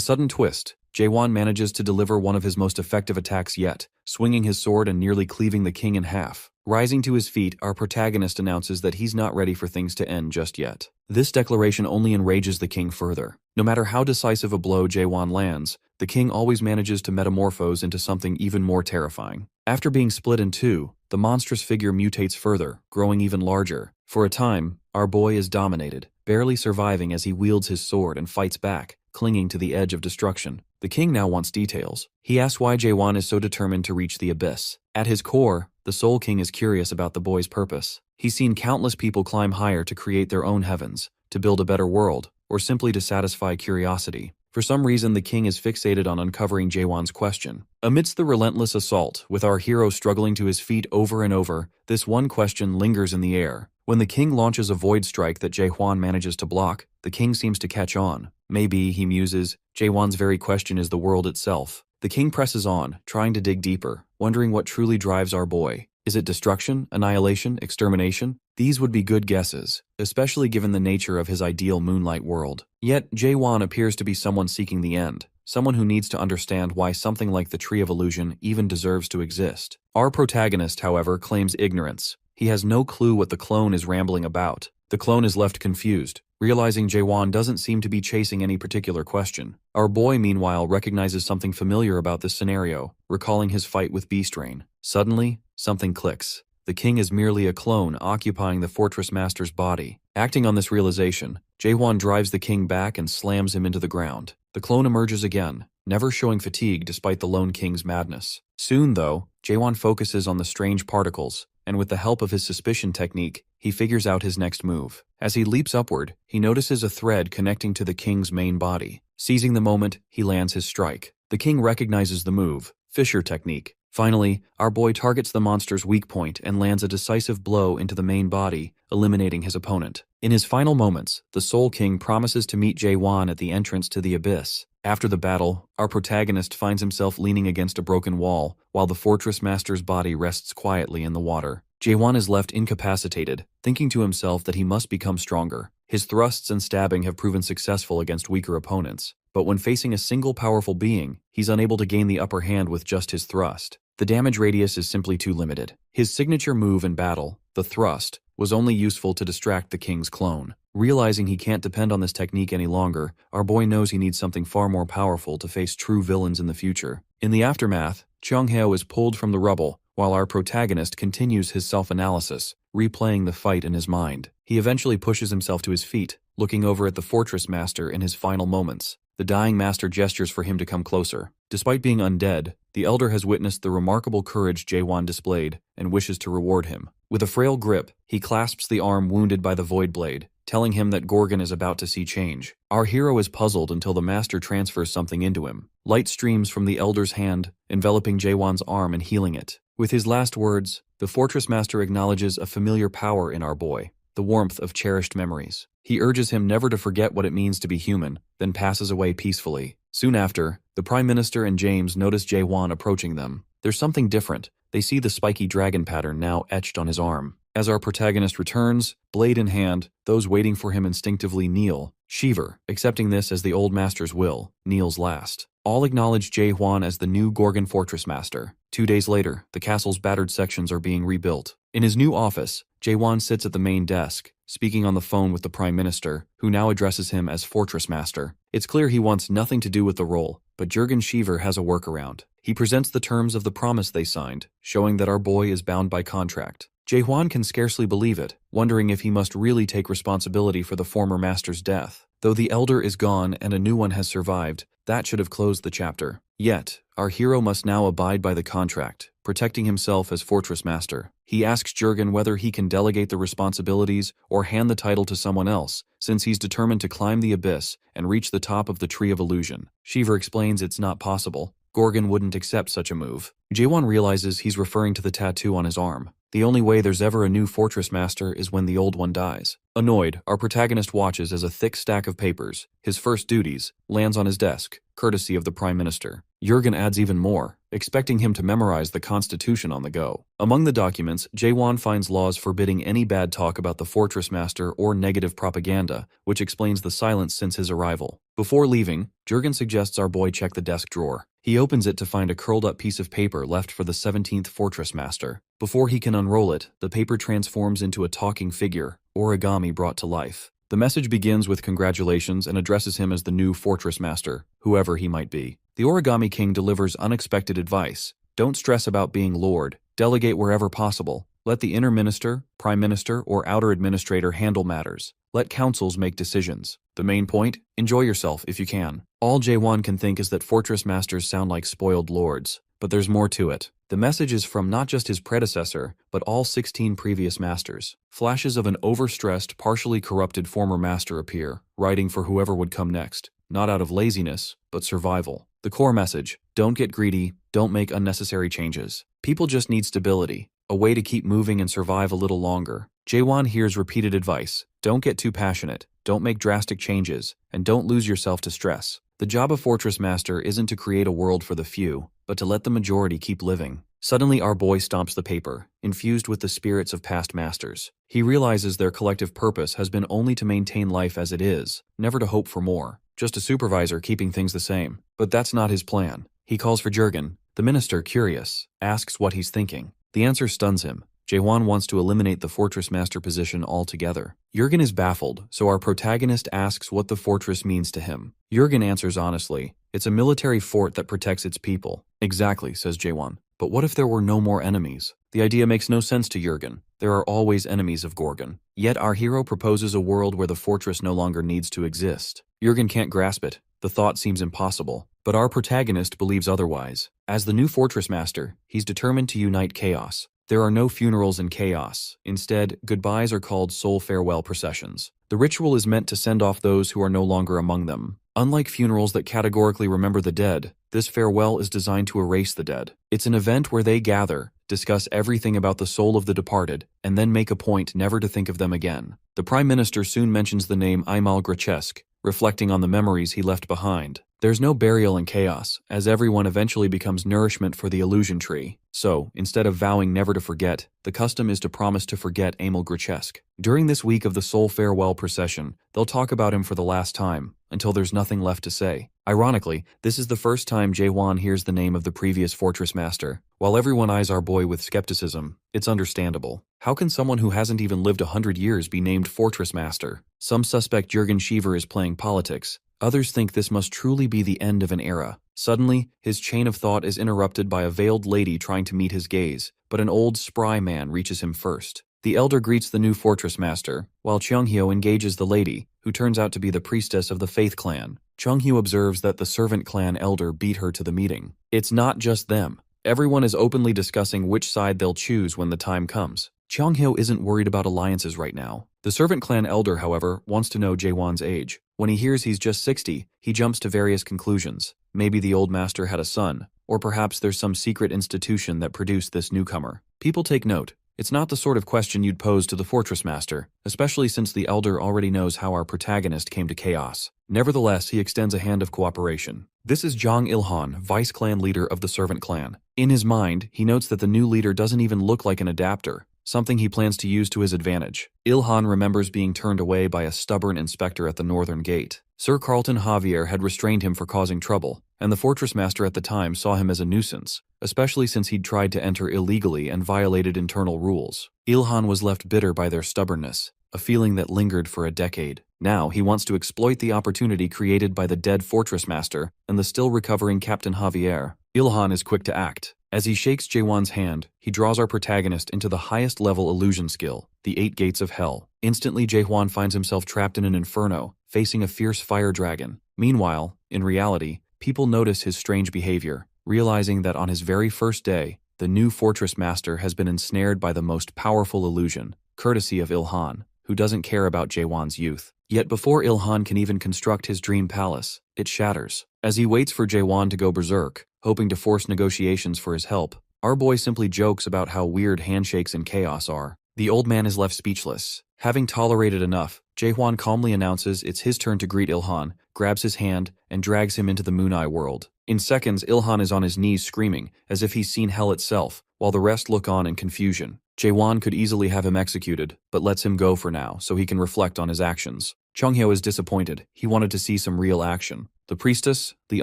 sudden twist, Jaehwan manages to deliver one of his most effective attacks yet, swinging his sword and nearly cleaving the king in half. Rising to his feet, our protagonist announces that he's not ready for things to end just yet. This declaration only enrages the king further. No matter how decisive a blow Jaehwan lands, the king always manages to metamorphose into something even more terrifying. After being split in two, the monstrous figure mutates further, growing even larger. For a time, our boy is dominated, barely surviving as he wields his sword and fights back, clinging to the edge of destruction. The king now wants details. He asks why Jaehwan is so determined to reach the abyss. At his core, the Soul King is curious about the boy's purpose. He's seen countless people climb higher to create their own heavens, to build a better world, or simply to satisfy curiosity. For some reason, the king is fixated on uncovering Jaehwan's question. Amidst the relentless assault, with our hero struggling to his feet over and over, this one question lingers in the air. When the king launches a void strike that Jaehwan manages to block, the king seems to catch on. Maybe, he muses, Jaehwan's very question is the world itself. The king presses on, trying to dig deeper, wondering what truly drives our boy. Is it destruction, annihilation, extermination? These would be good guesses, especially given the nature of his ideal moonlight world. Yet, Jaehwan appears to be someone seeking the end, someone who needs to understand why something like the Tree of Illusion even deserves to exist. Our protagonist, however, claims ignorance. He has no clue what the clone is rambling about. The clone is left confused, realizing Jaehwan doesn't seem to be chasing any particular question. Our boy, meanwhile, recognizes something familiar about this scenario, recalling his fight with Beastrain. Suddenly, something clicks. The king is merely a clone occupying the Fortress Master's body. Acting on this realization, Jaehwan drives the king back and slams him into the ground. The clone emerges again, never showing fatigue despite the lone king's madness. Soon, though, Jaehwan focuses on the strange particles, and with the help of his suspicion technique, he figures out his next move. As he leaps upward, he notices a thread connecting to the king's main body. Seizing the moment, he lands his strike. The king recognizes the move, fissure technique. Finally, our boy targets the monster's weak point and lands a decisive blow into the main body, eliminating his opponent. In his final moments, the Soul King promises to meet Jaehwan at the entrance to the abyss. After the battle, our protagonist finds himself leaning against a broken wall, while the Fortress Master's body rests quietly in the water. Jaehwan is left incapacitated, thinking to himself that he must become stronger. His thrusts and stabbing have proven successful against weaker opponents, but when facing a single powerful being, he's unable to gain the upper hand with just his thrust. The damage radius is simply too limited. His signature move in battle, the thrust, was only useful to distract the king's clone. Realizing he can't depend on this technique any longer, our boy knows he needs something far more powerful to face true villains in the future. In the aftermath, Cheongheo is pulled from the rubble, while our protagonist continues his self-analysis, replaying the fight in his mind. He eventually pushes himself to his feet, looking over at the Fortress Master in his final moments. The dying master gestures for him to come closer. Despite being undead, the elder has witnessed the remarkable courage Jaehwan displayed and wishes to reward him. With a frail grip, he clasps the arm wounded by the Void Blade, telling him that Gorgon is about to see change. Our hero is puzzled until the master transfers something into him. Light streams from the elder's hand, enveloping Jaehwan's arm and healing it. With his last words, the Fortress Master acknowledges a familiar power in our boy, the warmth of cherished memories. He urges him never to forget what it means to be human, then passes away peacefully. Soon after, the Prime Minister and James notice Jaehwan approaching them. There's something different. They see the spiky dragon pattern now etched on his arm. As our protagonist returns, blade in hand, those waiting for him instinctively kneel. Shiver, accepting this as the old master's will, kneels last. All acknowledge Jaehwan as the new Gorgon Fortress Master. 2 days later, the castle's battered sections are being rebuilt. In his new office, Jaehwan sits at the main desk, speaking on the phone with the Prime Minister, who now addresses him as Fortress Master. It's clear he wants nothing to do with the role, but Jurgen Shiver has a workaround. He presents the terms of the promise they signed, showing that our boy is bound by contract. Jaehwan can scarcely believe it, wondering if he must really take responsibility for the former master's death. Though the elder is gone and a new one has survived, that should have closed the chapter. Yet, our hero must now abide by the contract, protecting himself as Fortress Master. He asks Jurgen whether he can delegate the responsibilities or hand the title to someone else, since he's determined to climb the abyss and reach the top of the Tree of Illusion. Shiver explains it's not possible. Gorgon wouldn't accept such a move. Jaewon realizes he's referring to the tattoo on his arm. The only way there's ever a new Fortress Master is when the old one dies. Annoyed, our protagonist watches as a thick stack of papers, his first duties, lands on his desk, courtesy of the Prime Minister. Jurgen adds even more, expecting him to memorize the Constitution on the go. Among the documents, Jaewon finds laws forbidding any bad talk about the Fortress Master or negative propaganda, which explains the silence since his arrival. Before leaving, Jurgen suggests our boy check the desk drawer. He opens it to find a curled-up piece of paper left for the 17th Fortress Master. Before he can unroll it, the paper transforms into a talking figure, origami brought to life. The message begins with congratulations and addresses him as the new Fortress Master, whoever he might be. The Origami King delivers unexpected advice. Don't stress about being Lord. Delegate wherever possible. Let the Inner Minister, Prime Minister, or Outer Administrator handle matters. Let councils make decisions. The main point? Enjoy yourself if you can. All Jaewon can think is that Fortress Masters sound like spoiled lords. But there's more to it. The message is from not just his predecessor, but all 16 previous masters. Flashes of an overstressed, partially corrupted former master appear, writing for whoever would come next. Not out of laziness, but survival. The core message: don't get greedy, don't make unnecessary changes. People just need stability, a way to keep moving and survive a little longer. Jaewon hears repeated advice: don't get too passionate, don't make drastic changes, and don't lose yourself to stress. The job of Fortress Master isn't to create a world for the few, but to let the majority keep living. Suddenly our boy stomps the paper, infused with the spirits of past masters. He realizes their collective purpose has been only to maintain life as it is, never to hope for more. Just a supervisor keeping things the same. But that's not his plan. He calls for Jurgen. The minister, curious, asks what he's thinking. The answer stuns him. Jaewon wants to eliminate the Fortress Master position altogether. Jurgen is baffled, so our protagonist asks what the fortress means to him. Jurgen answers honestly, it's a military fort that protects its people. Exactly, says Jaewon. But what if there were no more enemies? The idea makes no sense to Jurgen. There are always enemies of Gorgon. Yet our hero proposes a world where the fortress no longer needs to exist. Jurgen can't grasp it. The thought seems impossible. But our protagonist believes otherwise. As the new Fortress Master, he's determined to unite chaos. There are no funerals in chaos. Instead, goodbyes are called soul farewell processions. The ritual is meant to send off those who are no longer among them. Unlike funerals that categorically remember the dead, this farewell is designed to erase the dead. It's an event where they gather, discuss everything about the soul of the departed, and then make a point never to think of them again. The Prime Minister soon mentions the name Aimal Grachesk, reflecting on the memories he left behind. There's no burial in chaos, as everyone eventually becomes nourishment for the illusion tree. So, instead of vowing never to forget, the custom is to promise to forget Aimal Grachesk. During this week of the Soul Farewell procession, they'll talk about him for the last time, until there's nothing left to say. Ironically, this is the first time Jaewon hears the name of the previous Fortress Master. While everyone eyes our boy with skepticism, it's understandable. How can someone who hasn't even lived 100 years be named Fortress Master? Some suspect Jurgen Shiver is playing politics. Others think this must truly be the end of an era. Suddenly, his chain of thought is interrupted by a veiled lady trying to meet his gaze, but an old, spry man reaches him first. The elder greets the new Fortress Master, while Cheonghyo engages the lady, who turns out to be the priestess of the Faith Clan. Cheonghyo observes that the Servant Clan elder beat her to the meeting. It's not just them. Everyone is openly discussing which side they'll choose when the time comes. Cheonghyo isn't worried about alliances right now. The Servant Clan elder, however, wants to know Jaewon's age. When he hears he's just 60, he jumps to various conclusions. Maybe the old master had a son, or perhaps there's some secret institution that produced this newcomer. People take note. It's not the sort of question you'd pose to the Fortress Master, especially since the elder already knows how our protagonist came to chaos. Nevertheless, he extends a hand of cooperation. This is Jong Il-han, vice clan leader of the Servant Clan. In his mind, he notes that the new leader doesn't even look like an adapter, something he plans to use to his advantage. Il-han remembers being turned away by a stubborn inspector at the northern gate. Sir Carlton Javier had restrained him for causing trouble, and the Fortress Master at the time saw him as a nuisance, especially since he'd tried to enter illegally and violated internal rules. Il-han was left bitter by their stubbornness, a feeling that lingered for a decade. Now he wants to exploit the opportunity created by the dead Fortress Master and the still recovering Captain Javier. Il-han is quick to act. As he shakes Jaewon's hand, he draws our protagonist into the highest level illusion skill, the 8 Gates of Hell. Instantly, Jaewon finds himself trapped in an inferno, facing a fierce fire dragon. Meanwhile, in reality, People notice his strange behavior, realizing that on his very first day, the new fortress master has been ensnared by the most powerful illusion, courtesy of Ilhan, who doesn't care about Jaewon's youth. Yet before Ilhan can even construct his dream palace, it shatters. As he waits for Jaewon to go berserk, hoping to force negotiations for his help, our boy simply jokes about how weird handshakes and chaos are. The old man is left speechless. Having tolerated enough, Jaewon calmly announces it's his turn to greet Ilhan, grabs his hand, and drags him into the Moon Eye world. In seconds, Ilhan is on his knees screaming, as if he's seen hell itself, while the rest look on in confusion. Jaewon could easily have him executed, but lets him go for now so he can reflect on his actions. Chunghyo is disappointed. He wanted to see some real action. The priestess, the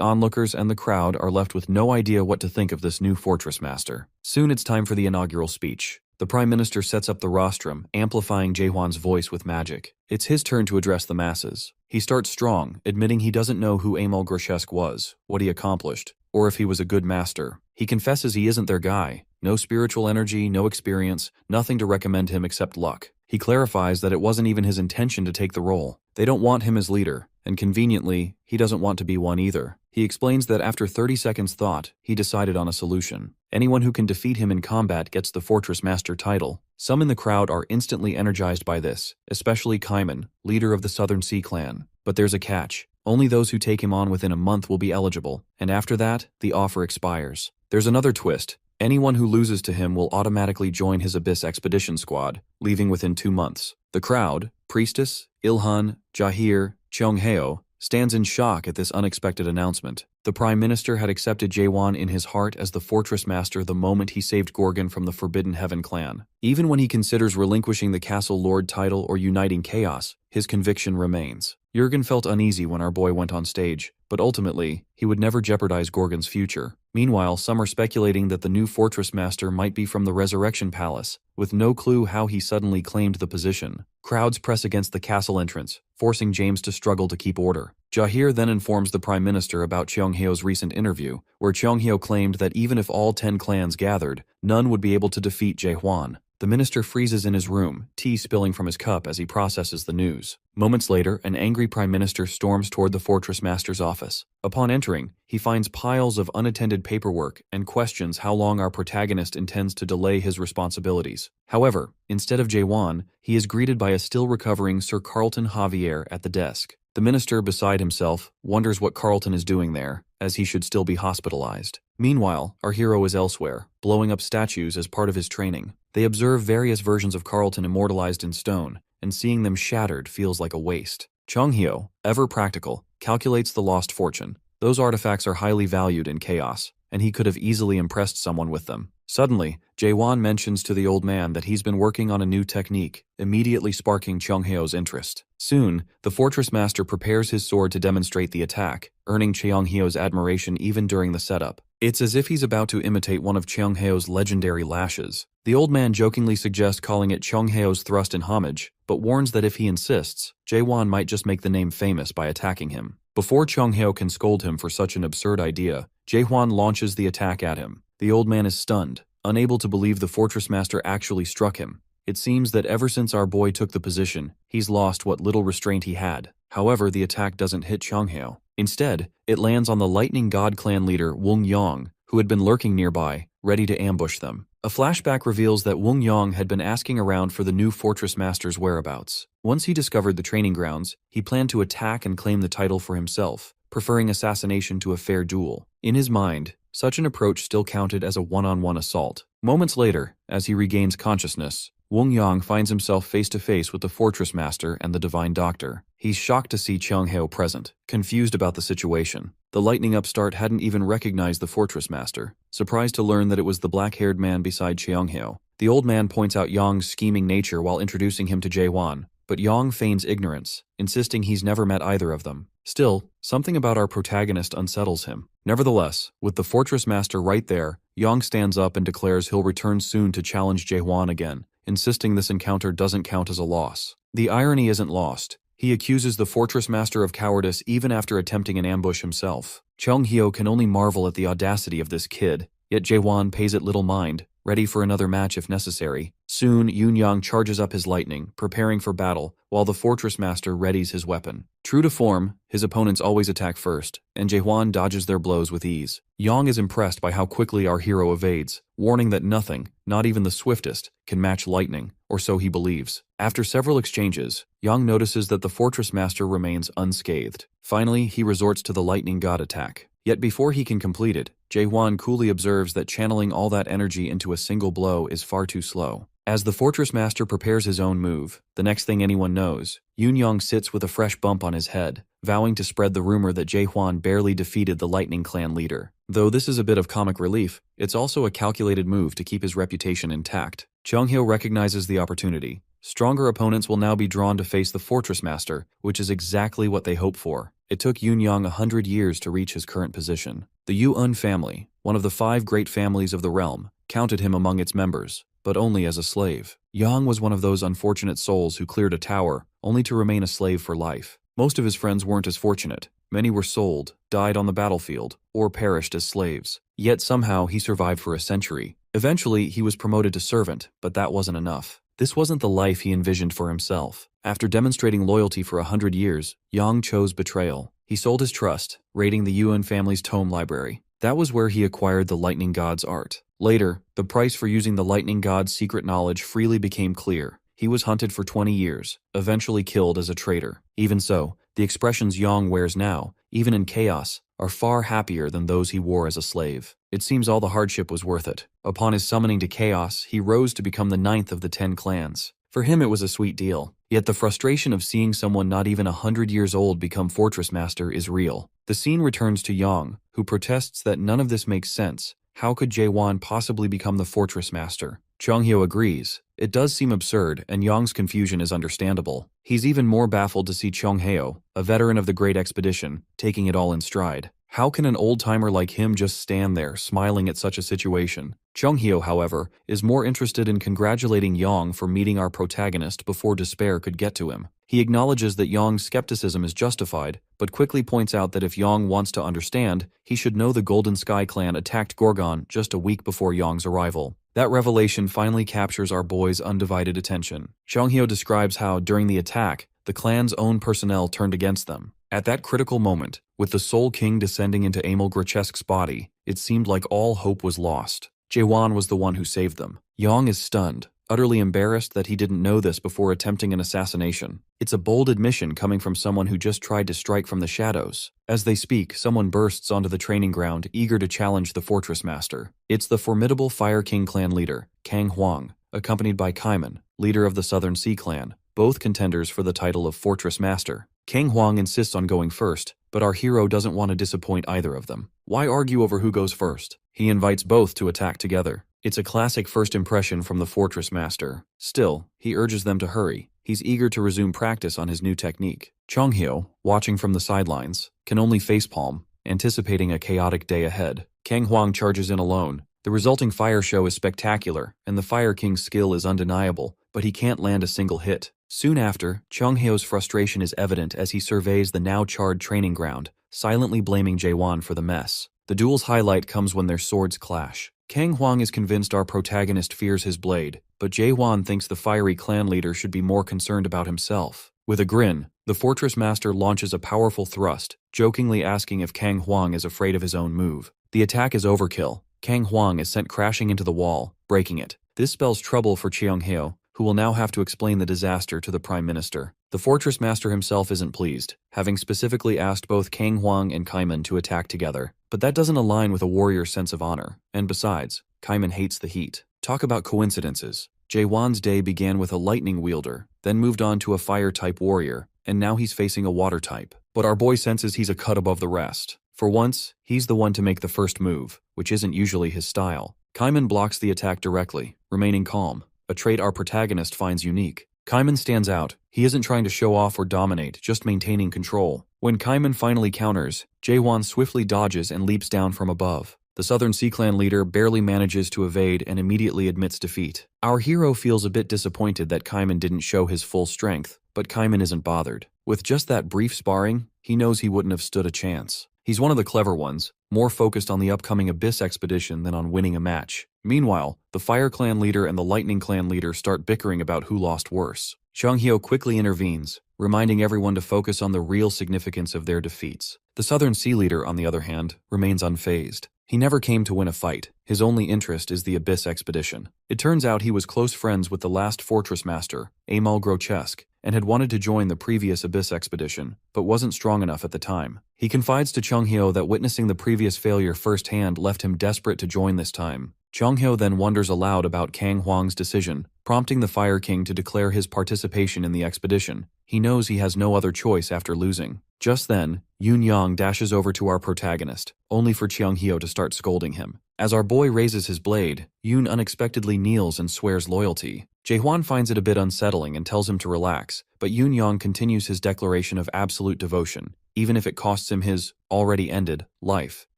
onlookers, and the crowd are left with no idea what to think of this new fortress master. Soon it's time for the inaugural speech. The Prime Minister sets up the rostrum, amplifying Jaewon's voice with magic. It's his turn to address the masses. He starts strong, admitting he doesn't know who Amal Grotesque was, what he accomplished, or if he was a good master. He confesses he isn't their guy. No spiritual energy, no experience, nothing to recommend him except luck. He clarifies that it wasn't even his intention to take the role. They don't want him as leader, and conveniently, he doesn't want to be one either. He explains that after 30 seconds thought, he decided on a solution. Anyone who can defeat him in combat gets the Fortress Master title. Some in the crowd are instantly energized by this, especially Kaiman, leader of the Southern Sea Clan. But there's a catch. Only those who take him on within a month will be eligible, and after that, the offer expires. There's another twist. Anyone who loses to him will automatically join his Abyss Expedition Squad, leaving within 2 months. The crowd, Priestess, Ilhan, Jahir, Cheongheo, stands in shock at this unexpected announcement. The Prime Minister had accepted Jaewon in his heart as the Fortress Master the moment he saved Gorgon from the Forbidden Heaven clan. Even when he considers relinquishing the Castle Lord title or uniting Chaos, his conviction remains. Jurgen felt uneasy when our boy went on stage, but ultimately, he would never jeopardize Gorgon's future. Meanwhile, some are speculating that the new Fortress Master might be from the Resurrection Palace, with no clue how he suddenly claimed the position. Crowds press against the castle entrance, forcing James to struggle to keep order. Jahir then informs the Prime Minister about Cheonghyeo's recent interview, where Cheonghyo claimed that even if all 10 clans gathered, none would be able to defeat Jaehwan. The minister freezes in his room, tea spilling from his cup as he processes the news. Moments later, an angry Prime Minister storms toward the Fortress Master's office. Upon entering, he finds piles of unattended paperwork and questions how long our protagonist intends to delay his responsibilities. However, instead of Jaewon, he is greeted by a still-recovering Sir Carlton Javier at the desk. The minister, beside himself, wonders what Carlton is doing there, as he should still be hospitalized. Meanwhile, our hero is elsewhere, blowing up statues as part of his training. They observe various versions of Carlton immortalized in stone, and seeing them shattered feels like a waste. Cheonghyo, ever practical, calculates the lost fortune. Those artifacts are highly valued in Chaos, and he could have easily impressed someone with them. Suddenly, Jaewon mentions to the old man that he's been working on a new technique, immediately sparking Cheonghyo's interest. Soon, the Fortress Master prepares his sword to demonstrate the attack, earning Cheonghyo's admiration even during the setup. It's as if he's about to imitate one of Cheonghyo's legendary lashes. The old man jokingly suggests calling it Cheonghyo's thrust in homage, but warns that if he insists, Jaewon might just make the name famous by attacking him. Before Cheonghyo can scold him for such an absurd idea, Jaehwan launches the attack at him. The old man is stunned, unable to believe the Fortress Master actually struck him. It seems that ever since our boy took the position, he's lost what little restraint he had. However, the attack doesn't hit Cheonghyo. Instead, it lands on the Lightning God clan leader Wung Yong, who had been lurking nearby, ready to ambush them. A flashback reveals that Wung Yong had been asking around for the new Fortress Master's whereabouts. Once he discovered the training grounds, he planned to attack and claim the title for himself, preferring assassination to a fair duel. In his mind, such an approach still counted as a one-on-one assault. Moments later, as he regains consciousness, Wung Yong finds himself face-to-face with the Fortress Master and the Divine Doctor. He's shocked to see Cheonghyo present, confused about the situation. The lightning upstart hadn't even recognized the Fortress Master, surprised to learn that it was the black-haired man beside Cheonghyo. The old man points out Yong's scheming nature while introducing him to Jaewon, but Yong feigns ignorance, insisting he's never met either of them. Still, something about our protagonist unsettles him. Nevertheless, with the Fortress Master right there, Yong stands up and declares he'll return soon to challenge Jaewon again, insisting this encounter doesn't count as a loss. The irony isn't lost. He accuses the Fortress Master of cowardice even after attempting an ambush himself. Cheonghyo can only marvel at the audacity of this kid, yet Jaewon pays it little mind, ready for another match if necessary. Soon, Yunyang charges up his lightning, preparing for battle, while the Fortress Master readies his weapon. True to form, his opponents always attack first, and Jaehwan dodges their blows with ease. Yang is impressed by how quickly our hero evades, warning that nothing, not even the swiftest, can match lightning, or so he believes. After several exchanges, Yang notices that the Fortress Master remains unscathed. Finally, he resorts to the Lightning God attack. Yet before he can complete it, Jaehwan coolly observes that channeling all that energy into a single blow is far too slow. As the Fortress Master prepares his own move, the next thing anyone knows, Yunyang sits with a fresh bump on his head, vowing to spread the rumor that Jaehwan barely defeated the Lightning Clan leader. Though this is a bit of comic relief, it's also a calculated move to keep his reputation intact. Cheonghyo recognizes the opportunity. Stronger opponents will now be drawn to face the Fortress Master, which is exactly what they hope for. It took Yunyang 100 years to reach his current position. The Yu'un family, one of the 5 great families of the realm, counted him among its members, but only as a slave. Yang was one of those unfortunate souls who cleared a tower, only to remain a slave for life. Most of his friends weren't as fortunate. Many were sold, died on the battlefield, or perished as slaves. Yet somehow he survived for a century. Eventually, he was promoted to servant, but that wasn't enough. This wasn't the life he envisioned for himself. After demonstrating loyalty for 100 years, Yang chose betrayal. He sold his trust, raiding the Yuan family's tome library. That was where he acquired the Lightning God's art. Later, the price for using the Lightning God's secret knowledge freely became clear. He was hunted for 20 years, eventually killed as a traitor. Even so, the expressions Yang wears now, even in chaos, are far happier than those he wore as a slave. It seems all the hardship was worth it. Upon his summoning to chaos, he rose to become the 9th of the 10 clans. For him it was a sweet deal. Yet the frustration of seeing someone not even 100 years old become Fortress Master is real. The scene returns to Yang, who protests that none of this makes sense. How could Jaehwan possibly become the Fortress Master? Cheonghyo agrees. It does seem absurd, and Yang's confusion is understandable. He's even more baffled to see Cheonghyo, a veteran of the Great Expedition, taking it all in stride. How can an old-timer like him just stand there, smiling at such a situation? Cheonghyo, however, is more interested in congratulating Yang for meeting our protagonist before despair could get to him. He acknowledges that Yang's skepticism is justified, but quickly points out that if Yang wants to understand, he should know the Golden Sky clan attacked Gorgon just a week before Yang's arrival. That revelation finally captures our boy's undivided attention. Cheonghyo describes how, during the attack, the clan's own personnel turned against them. At that critical moment, with the Soul King descending into Emil Grotesque's body, it seemed like all hope was lost. Jaehwan was the one who saved them. Yang is stunned, utterly embarrassed that he didn't know this before attempting an assassination. It's a bold admission coming from someone who just tried to strike from the shadows. As they speak, someone bursts onto the training ground, eager to challenge the Fortress Master. It's the formidable Fire King clan leader, Kang Huang, accompanied by Kaiman, leader of the Southern Sea clan, both contenders for the title of Fortress Master. Kang Huang insists on going first, but our hero doesn't want to disappoint either of them. Why argue over who goes first? He invites both to attack together. It's a classic first impression from the Fortress Master. Still, he urges them to hurry. He's eager to resume practice on his new technique. Cheonghyo, watching from the sidelines, can only facepalm, anticipating a chaotic day ahead. Kang Huang charges in alone. The resulting fire show is spectacular, and the Fire King's skill is undeniable, but he can't land a single hit. Soon after, Cheonghyo's frustration is evident as he surveys the now charred training ground, silently blaming Jaehwan for the mess. The duel's highlight comes when their swords clash. Kang Huang is convinced our protagonist fears his blade, but Jaehwan thinks the fiery clan leader should be more concerned about himself. With a grin, the Fortress Master launches a powerful thrust, jokingly asking if Kang Huang is afraid of his own move. The attack is overkill. Kang Huang is sent crashing into the wall, breaking it. This spells trouble for Cheonghyo, who will now have to explain the disaster to the Prime Minister. The Fortress Master himself isn't pleased, having specifically asked both Kang Huang and Kaiman to attack together. But that doesn't align with a warrior's sense of honor, and besides, Kaiman hates the heat. Talk about coincidences. Jaehwan's day began with a lightning wielder, then moved on to a fire-type warrior, and now he's facing a water-type. But our boy senses he's a cut above the rest. For once, he's the one to make the first move, which isn't usually his style. Kaiman blocks the attack directly, remaining calm, a trait our protagonist finds unique. Kaiman stands out. He isn't trying to show off or dominate, just maintaining control. When Kaiman finally counters, Jaehwan swiftly dodges and leaps down from above. The Southern Sea Clan leader barely manages to evade and immediately admits defeat. Our hero feels a bit disappointed that Kaiman didn't show his full strength, but Kaiman isn't bothered. With just that brief sparring, he knows he wouldn't have stood a chance. He's one of the clever ones, more focused on the upcoming Abyss expedition than on winning a match. Meanwhile, the Fire Clan leader and the Lightning Clan leader start bickering about who lost worse. Cheonghyo quickly intervenes, reminding everyone to focus on the real significance of their defeats. The Southern Sea leader, on the other hand, remains unfazed. He never came to win a fight. His only interest is the Abyss expedition. It turns out he was close friends with the last fortress master, Amal Grochesk, and had wanted to join the previous Abyss expedition, but wasn't strong enough at the time. He confides to Cheonghyo that witnessing the previous failure firsthand left him desperate to join this time. Cheonghyo then wonders aloud about Kang Huang's decision, prompting the Fire King to declare his participation in the expedition. He knows he has no other choice after losing. Just then, Yoon Yang dashes over to our protagonist, only for Cheonghyo to start scolding him. As our boy raises his blade, Yoon unexpectedly kneels and swears loyalty. Jaehwan finds it a bit unsettling and tells him to relax, but Yoon Yang continues his declaration of absolute devotion, even if it costs him his, already ended, life.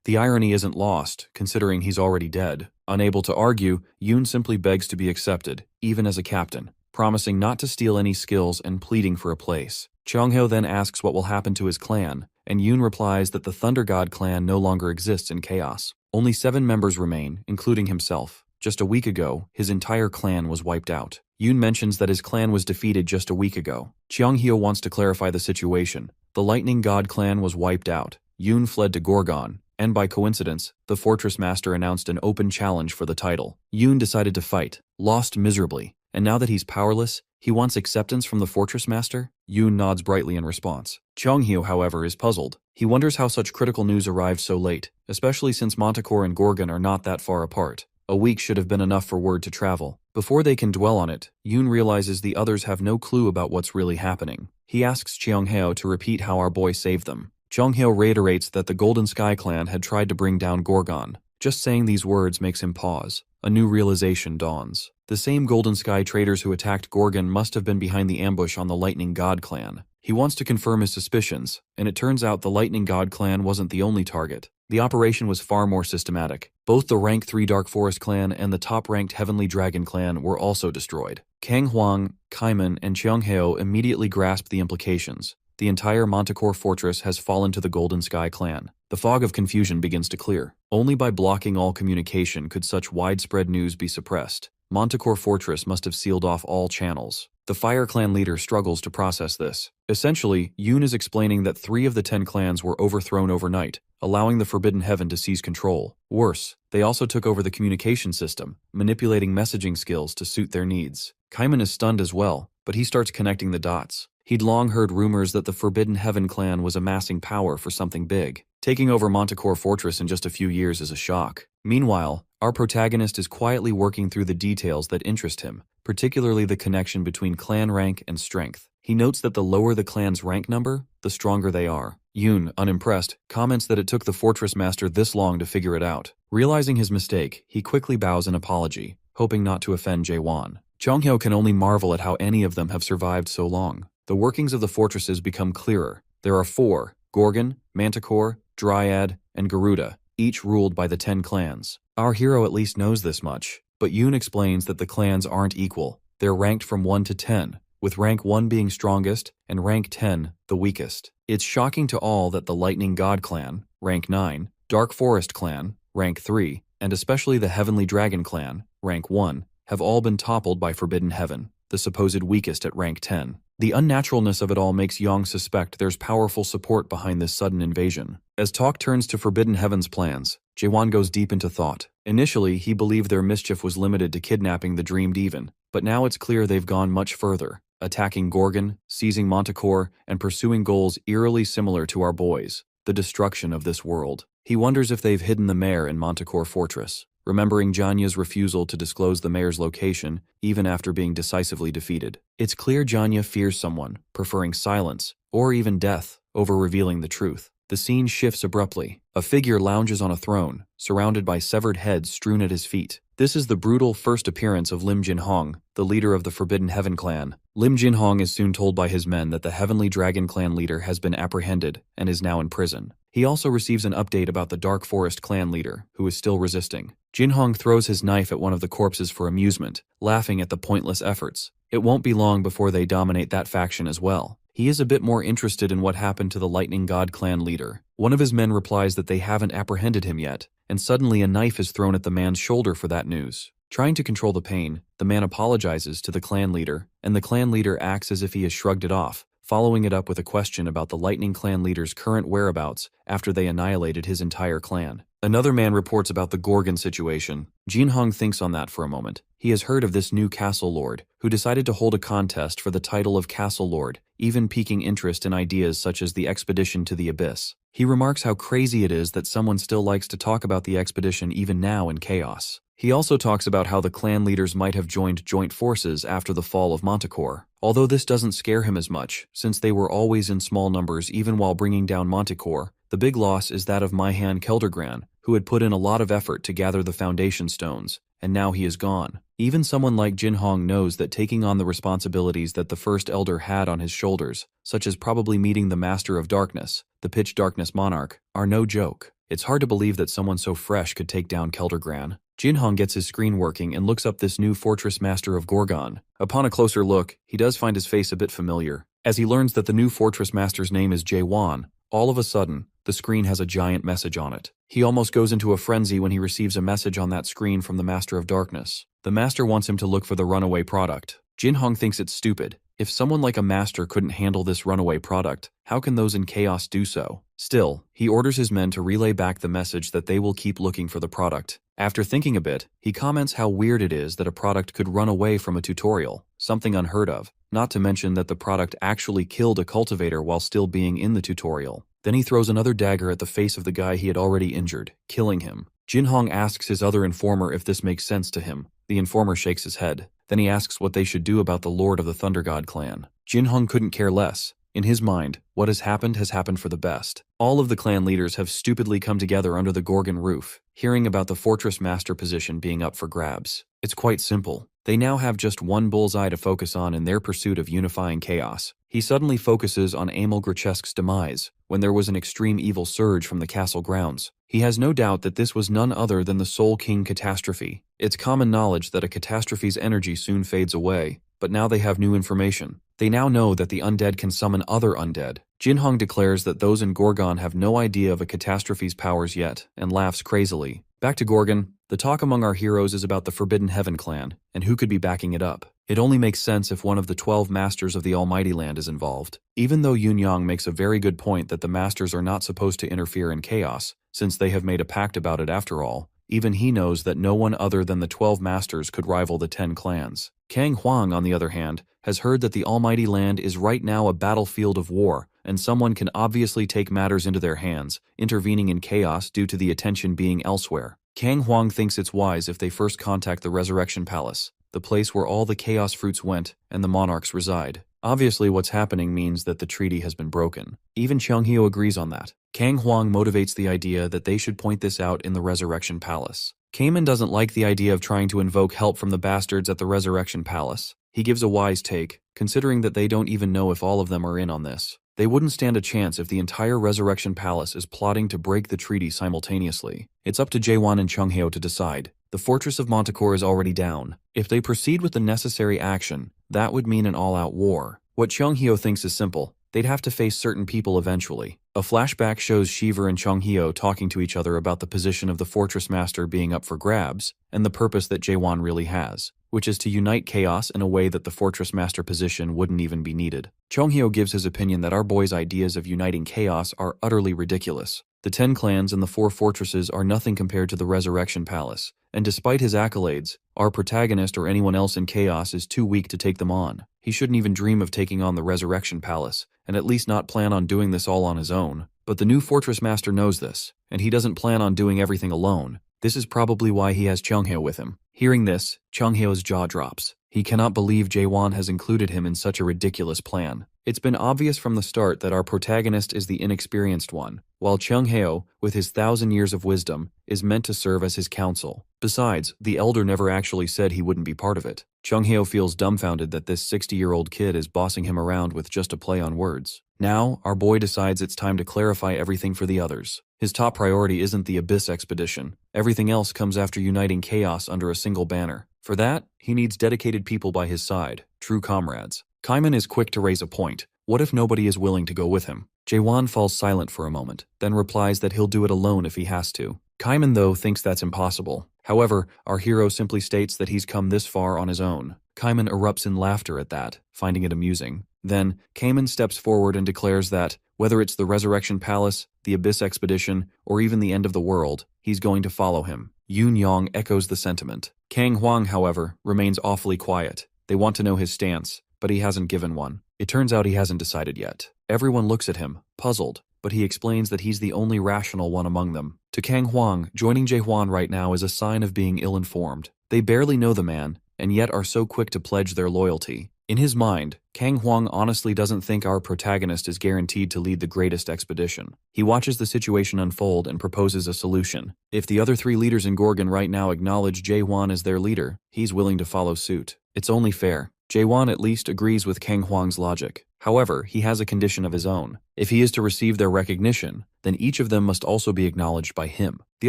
The irony isn't lost, considering he's already dead. Unable to argue, Yoon simply begs to be accepted, even as a captain, promising not to steal any skills and pleading for a place. Cheonghyo then asks what will happen to his clan, and Yoon replies that the Thunder God clan no longer exists in chaos. Only 7 members remain, including himself. Just a week ago, his entire clan was wiped out. Yoon mentions that his clan was defeated just a week ago. Cheonghyo wants to clarify the situation. The Lightning God clan was wiped out. Yoon fled to Gorgon, and by coincidence, the Fortress Master announced an open challenge for the title. Yoon decided to fight, lost miserably, and now that he's powerless, he wants acceptance from the Fortress Master? Yoon nods brightly in response. Cheonghyo, however, is puzzled. He wonders how such critical news arrived so late, especially since Manticore and Gorgon are not that far apart. A week should have been enough for word to travel. Before they can dwell on it, Yoon realizes the others have no clue about what's really happening. He asks Cheonghyo to repeat how our boy saved them. Cheonghyo reiterates that the Golden Sky clan had tried to bring down Gorgon. Just saying these words makes him pause. A new realization dawns. The same Golden Sky traders who attacked Gorgon must have been behind the ambush on the Lightning God clan. He wants to confirm his suspicions, and it turns out the Lightning God clan wasn't the only target. The operation was far more systematic. Both the Rank 3 Dark Forest clan and the top-ranked Heavenly Dragon clan were also destroyed. Kang Huang, Kaiman, and Cheonghyo immediately grasped the implications. The entire Manticore fortress has fallen to the Golden Sky clan. The fog of confusion begins to clear. Only by blocking all communication could such widespread news be suppressed. Manticore Fortress must have sealed off all channels. The Fire Clan leader struggles to process this. Essentially, Yoon is explaining that 3 of the 10 clans were overthrown overnight, allowing the Forbidden Heaven to seize control. Worse, they also took over the communication system, manipulating messaging skills to suit their needs. Kaiman is stunned as well, but he starts connecting the dots. He'd long heard rumors that the Forbidden Heaven clan was amassing power for something big. Taking over Manticore Fortress in just a few years is a shock. Meanwhile, our protagonist is quietly working through the details that interest him, particularly the connection between clan rank and strength. He notes that the lower the clan's rank number, the stronger they are. Yoon, unimpressed, comments that it took the Fortress Master this long to figure it out. Realizing his mistake, he quickly bows an apology, hoping not to offend Jaehwan. Cheonghyo can only marvel at how any of them have survived so long. The workings of the fortresses become clearer. There are 4, Gorgon, Manticore, Dryad, and Garuda, each ruled by the 10 clans. Our hero at least knows this much, but Yoon explains that the clans aren't equal. They're ranked from 1 to 10, with rank 1 being strongest and rank 10 the weakest. It's shocking to all that the Lightning God clan, rank 9, Dark Forest clan, rank 3, and especially the Heavenly Dragon clan, rank 1, have all been toppled by Forbidden Heaven, the supposed weakest at rank 10. The unnaturalness of it all makes Yang suspect there's powerful support behind this sudden invasion. As talk turns to Forbidden Heaven's plans, Jaehwan goes deep into thought. Initially, he believed their mischief was limited to kidnapping the Dream Demon, but now it's clear they've gone much further, attacking Gorgon, seizing Manticore, and pursuing goals eerily similar to our boys, the destruction of this world. He wonders if they've hidden the mayor in Manticore Fortress, remembering Janya's refusal to disclose the mayor's location even after being decisively defeated. It's clear Janya fears someone, preferring silence, or even death, over revealing the truth. The scene shifts abruptly. A figure lounges on a throne, surrounded by severed heads strewn at his feet. This is the brutal first appearance of Lim Jinhong, the leader of the Forbidden Heaven clan. Lim Jinhong is soon told by his men that the Heavenly Dragon clan leader has been apprehended and is now in prison. He also receives an update about the Dark Forest clan leader, who is still resisting. Jinhong throws his knife at one of the corpses for amusement, laughing at the pointless efforts. It won't be long before they dominate that faction as well. He is a bit more interested in what happened to the Lightning God clan leader. One of his men replies that they haven't apprehended him yet, and suddenly a knife is thrown at the man's shoulder for that news. Trying to control the pain, the man apologizes to the clan leader, and the clan leader acts as if he has shrugged it off, following it up with a question about the Lightning Clan leader's current whereabouts after they annihilated his entire clan. Another man reports about the Gorgon situation. Jin Hong thinks on that for a moment. He has heard of this new Castle Lord, who decided to hold a contest for the title of Castle Lord, even piquing interest in ideas such as the expedition to the Abyss. He remarks how crazy it is that someone still likes to talk about the expedition even now in chaos. He also talks about how the clan leaders might have joined joint forces after the fall of Manticore, although this doesn't scare him as much, since they were always in small numbers even while bringing down Manticore. The big loss is that of Myhan Keldregran, who had put in a lot of effort to gather the foundation stones, and now he is gone. Even someone like Jin Hong knows that taking on the responsibilities that the First Elder had on his shoulders, such as probably meeting the Master of Darkness, the Pitch Darkness Monarch, are no joke. It's hard to believe that someone so fresh could take down Keldregran. Jin Hong gets his screen working and looks up this new Fortress Master of Gorgon. Upon a closer look, he does find his face a bit familiar. As he learns that the new Fortress Master's name is Jae-Wan, all of a sudden, the screen has a giant message on it. He almost goes into a frenzy when he receives a message on that screen from the Master of Darkness. The Master wants him to look for the runaway product. Jin Hong thinks it's stupid. If someone like a Master couldn't handle this runaway product, how can those in chaos do so? Still, he orders his men to relay back the message that they will keep looking for the product. After thinking a bit, he comments how weird it is that a product could run away from a tutorial, something unheard of, not to mention that the product actually killed a cultivator while still being in the tutorial. Then he throws another dagger at the face of the guy he had already injured, killing him. Jin Hong asks his other informer if this makes sense to him. The informer shakes his head. Then he asks what they should do about the Lord of the Thunder God clan. Jin Hong couldn't care less. In his mind, what has happened for the best. All of the clan leaders have stupidly come together under the Gorgon roof, hearing about the Fortress Master position being up for grabs. It's quite simple. They now have just one bullseye to focus on in their pursuit of unifying chaos. He suddenly focuses on Emil Grachesk's demise, when there was an extreme evil surge from the castle grounds. He has no doubt that this was none other than the Soul King catastrophe. It's common knowledge that a catastrophe's energy soon fades away, but now they have new information. They now know that the undead can summon other undead. Jin Hong declares that those in Gorgon have no idea of a catastrophe's powers yet, and laughs crazily. Back to Gorgon, the talk among our heroes is about the Forbidden Heaven clan, and who could be backing it up. It only makes sense if one of the 12 Masters of the Almighty Land is involved. Even though Yun Yang makes a very good point that the Masters are not supposed to interfere in chaos, since they have made a pact about it after all, even he knows that no one other than the 12 Masters could rival the 10 clans. Kang Huang, on the other hand, has heard that the Almighty Land is right now a battlefield of war, and someone can obviously take matters into their hands, intervening in chaos due to the attention being elsewhere. Kang Huang thinks it's wise if they first contact the Resurrection Palace, the place where all the chaos fruits went and the monarchs reside. Obviously what's happening means that the treaty has been broken. Even Changhyo agrees on that. Kang Huang motivates the idea that they should point this out in the Resurrection Palace. Kamen doesn't like the idea of trying to invoke help from the bastards at the Resurrection Palace. He gives a wise take, considering that they don't even know if all of them are in on this. They wouldn't stand a chance if the entire Resurrection Palace is plotting to break the treaty simultaneously. It's up to Jae-Wan and Changhyo to decide. The fortress of Manticore is already down. If they proceed with the necessary action, that would mean an all-out war. What Changhyo thinks is simple. They'd have to face certain people eventually. A flashback shows Shiver and Changhyo talking to each other about the position of the Fortress Master being up for grabs, and the purpose that Jae-Wan really has, which is to unite chaos in a way that the Fortress Master position wouldn't even be needed. Changhyo gives his opinion that our boy's ideas of uniting chaos are utterly ridiculous. The 10 clans and the 4 fortresses are nothing compared to the Resurrection Palace, and despite his accolades, our protagonist or anyone else in chaos is too weak to take them on. He shouldn't even dream of taking on the Resurrection Palace, and at least not plan on doing this all on his own. But the new Fortress Master knows this, and he doesn't plan on doing everything alone. This is probably why he has Changhyo with him. Hearing this, Changhyo's jaw drops. He cannot believe Jae-Wan has included him in such a ridiculous plan. It's been obvious from the start that our protagonist is the inexperienced one, while Changhyo, with his 1,000 years of wisdom, is meant to serve as his counsel. Besides, the elder never actually said he wouldn't be part of it. Changhyo feels dumbfounded that this 60-year-old kid is bossing him around with just a play on words. Now, our boy decides it's time to clarify everything for the others. His top priority isn't the Abyss expedition. Everything else comes after uniting chaos under a single banner. For that, he needs dedicated people by his side, true comrades. Kaiman is quick to raise a point. What if nobody is willing to go with him? Jae-Wan falls silent for a moment, then replies that he'll do it alone if he has to. Kaiman, though, thinks that's impossible. However, our hero simply states that he's come this far on his own. Kaiman erupts in laughter at that, finding it amusing. Then, Kaiman steps forward and declares that, whether it's the Resurrection Palace, the Abyss Expedition, or even the end of the world, he's going to follow him. Yoon Yong echoes the sentiment. Kang Huang, however, remains awfully quiet. They want to know his stance, but he hasn't given one. It turns out he hasn't decided yet. Everyone looks at him, puzzled, but he explains that he's the only rational one among them. To Kang Huang, joining Jae-hwan right now is a sign of being ill-informed. They barely know the man, and yet are so quick to pledge their loyalty. In his mind, Kang Huang honestly doesn't think our protagonist is guaranteed to lead the greatest expedition. He watches the situation unfold and proposes a solution. If the other 3 leaders in Gorgon right now acknowledge Jae-hwan as their leader, he's willing to follow suit. It's only fair. Jae-hwan at least agrees with Kang Huang's logic. However, he has a condition of his own. If he is to receive their recognition, then each of them must also be acknowledged by him. The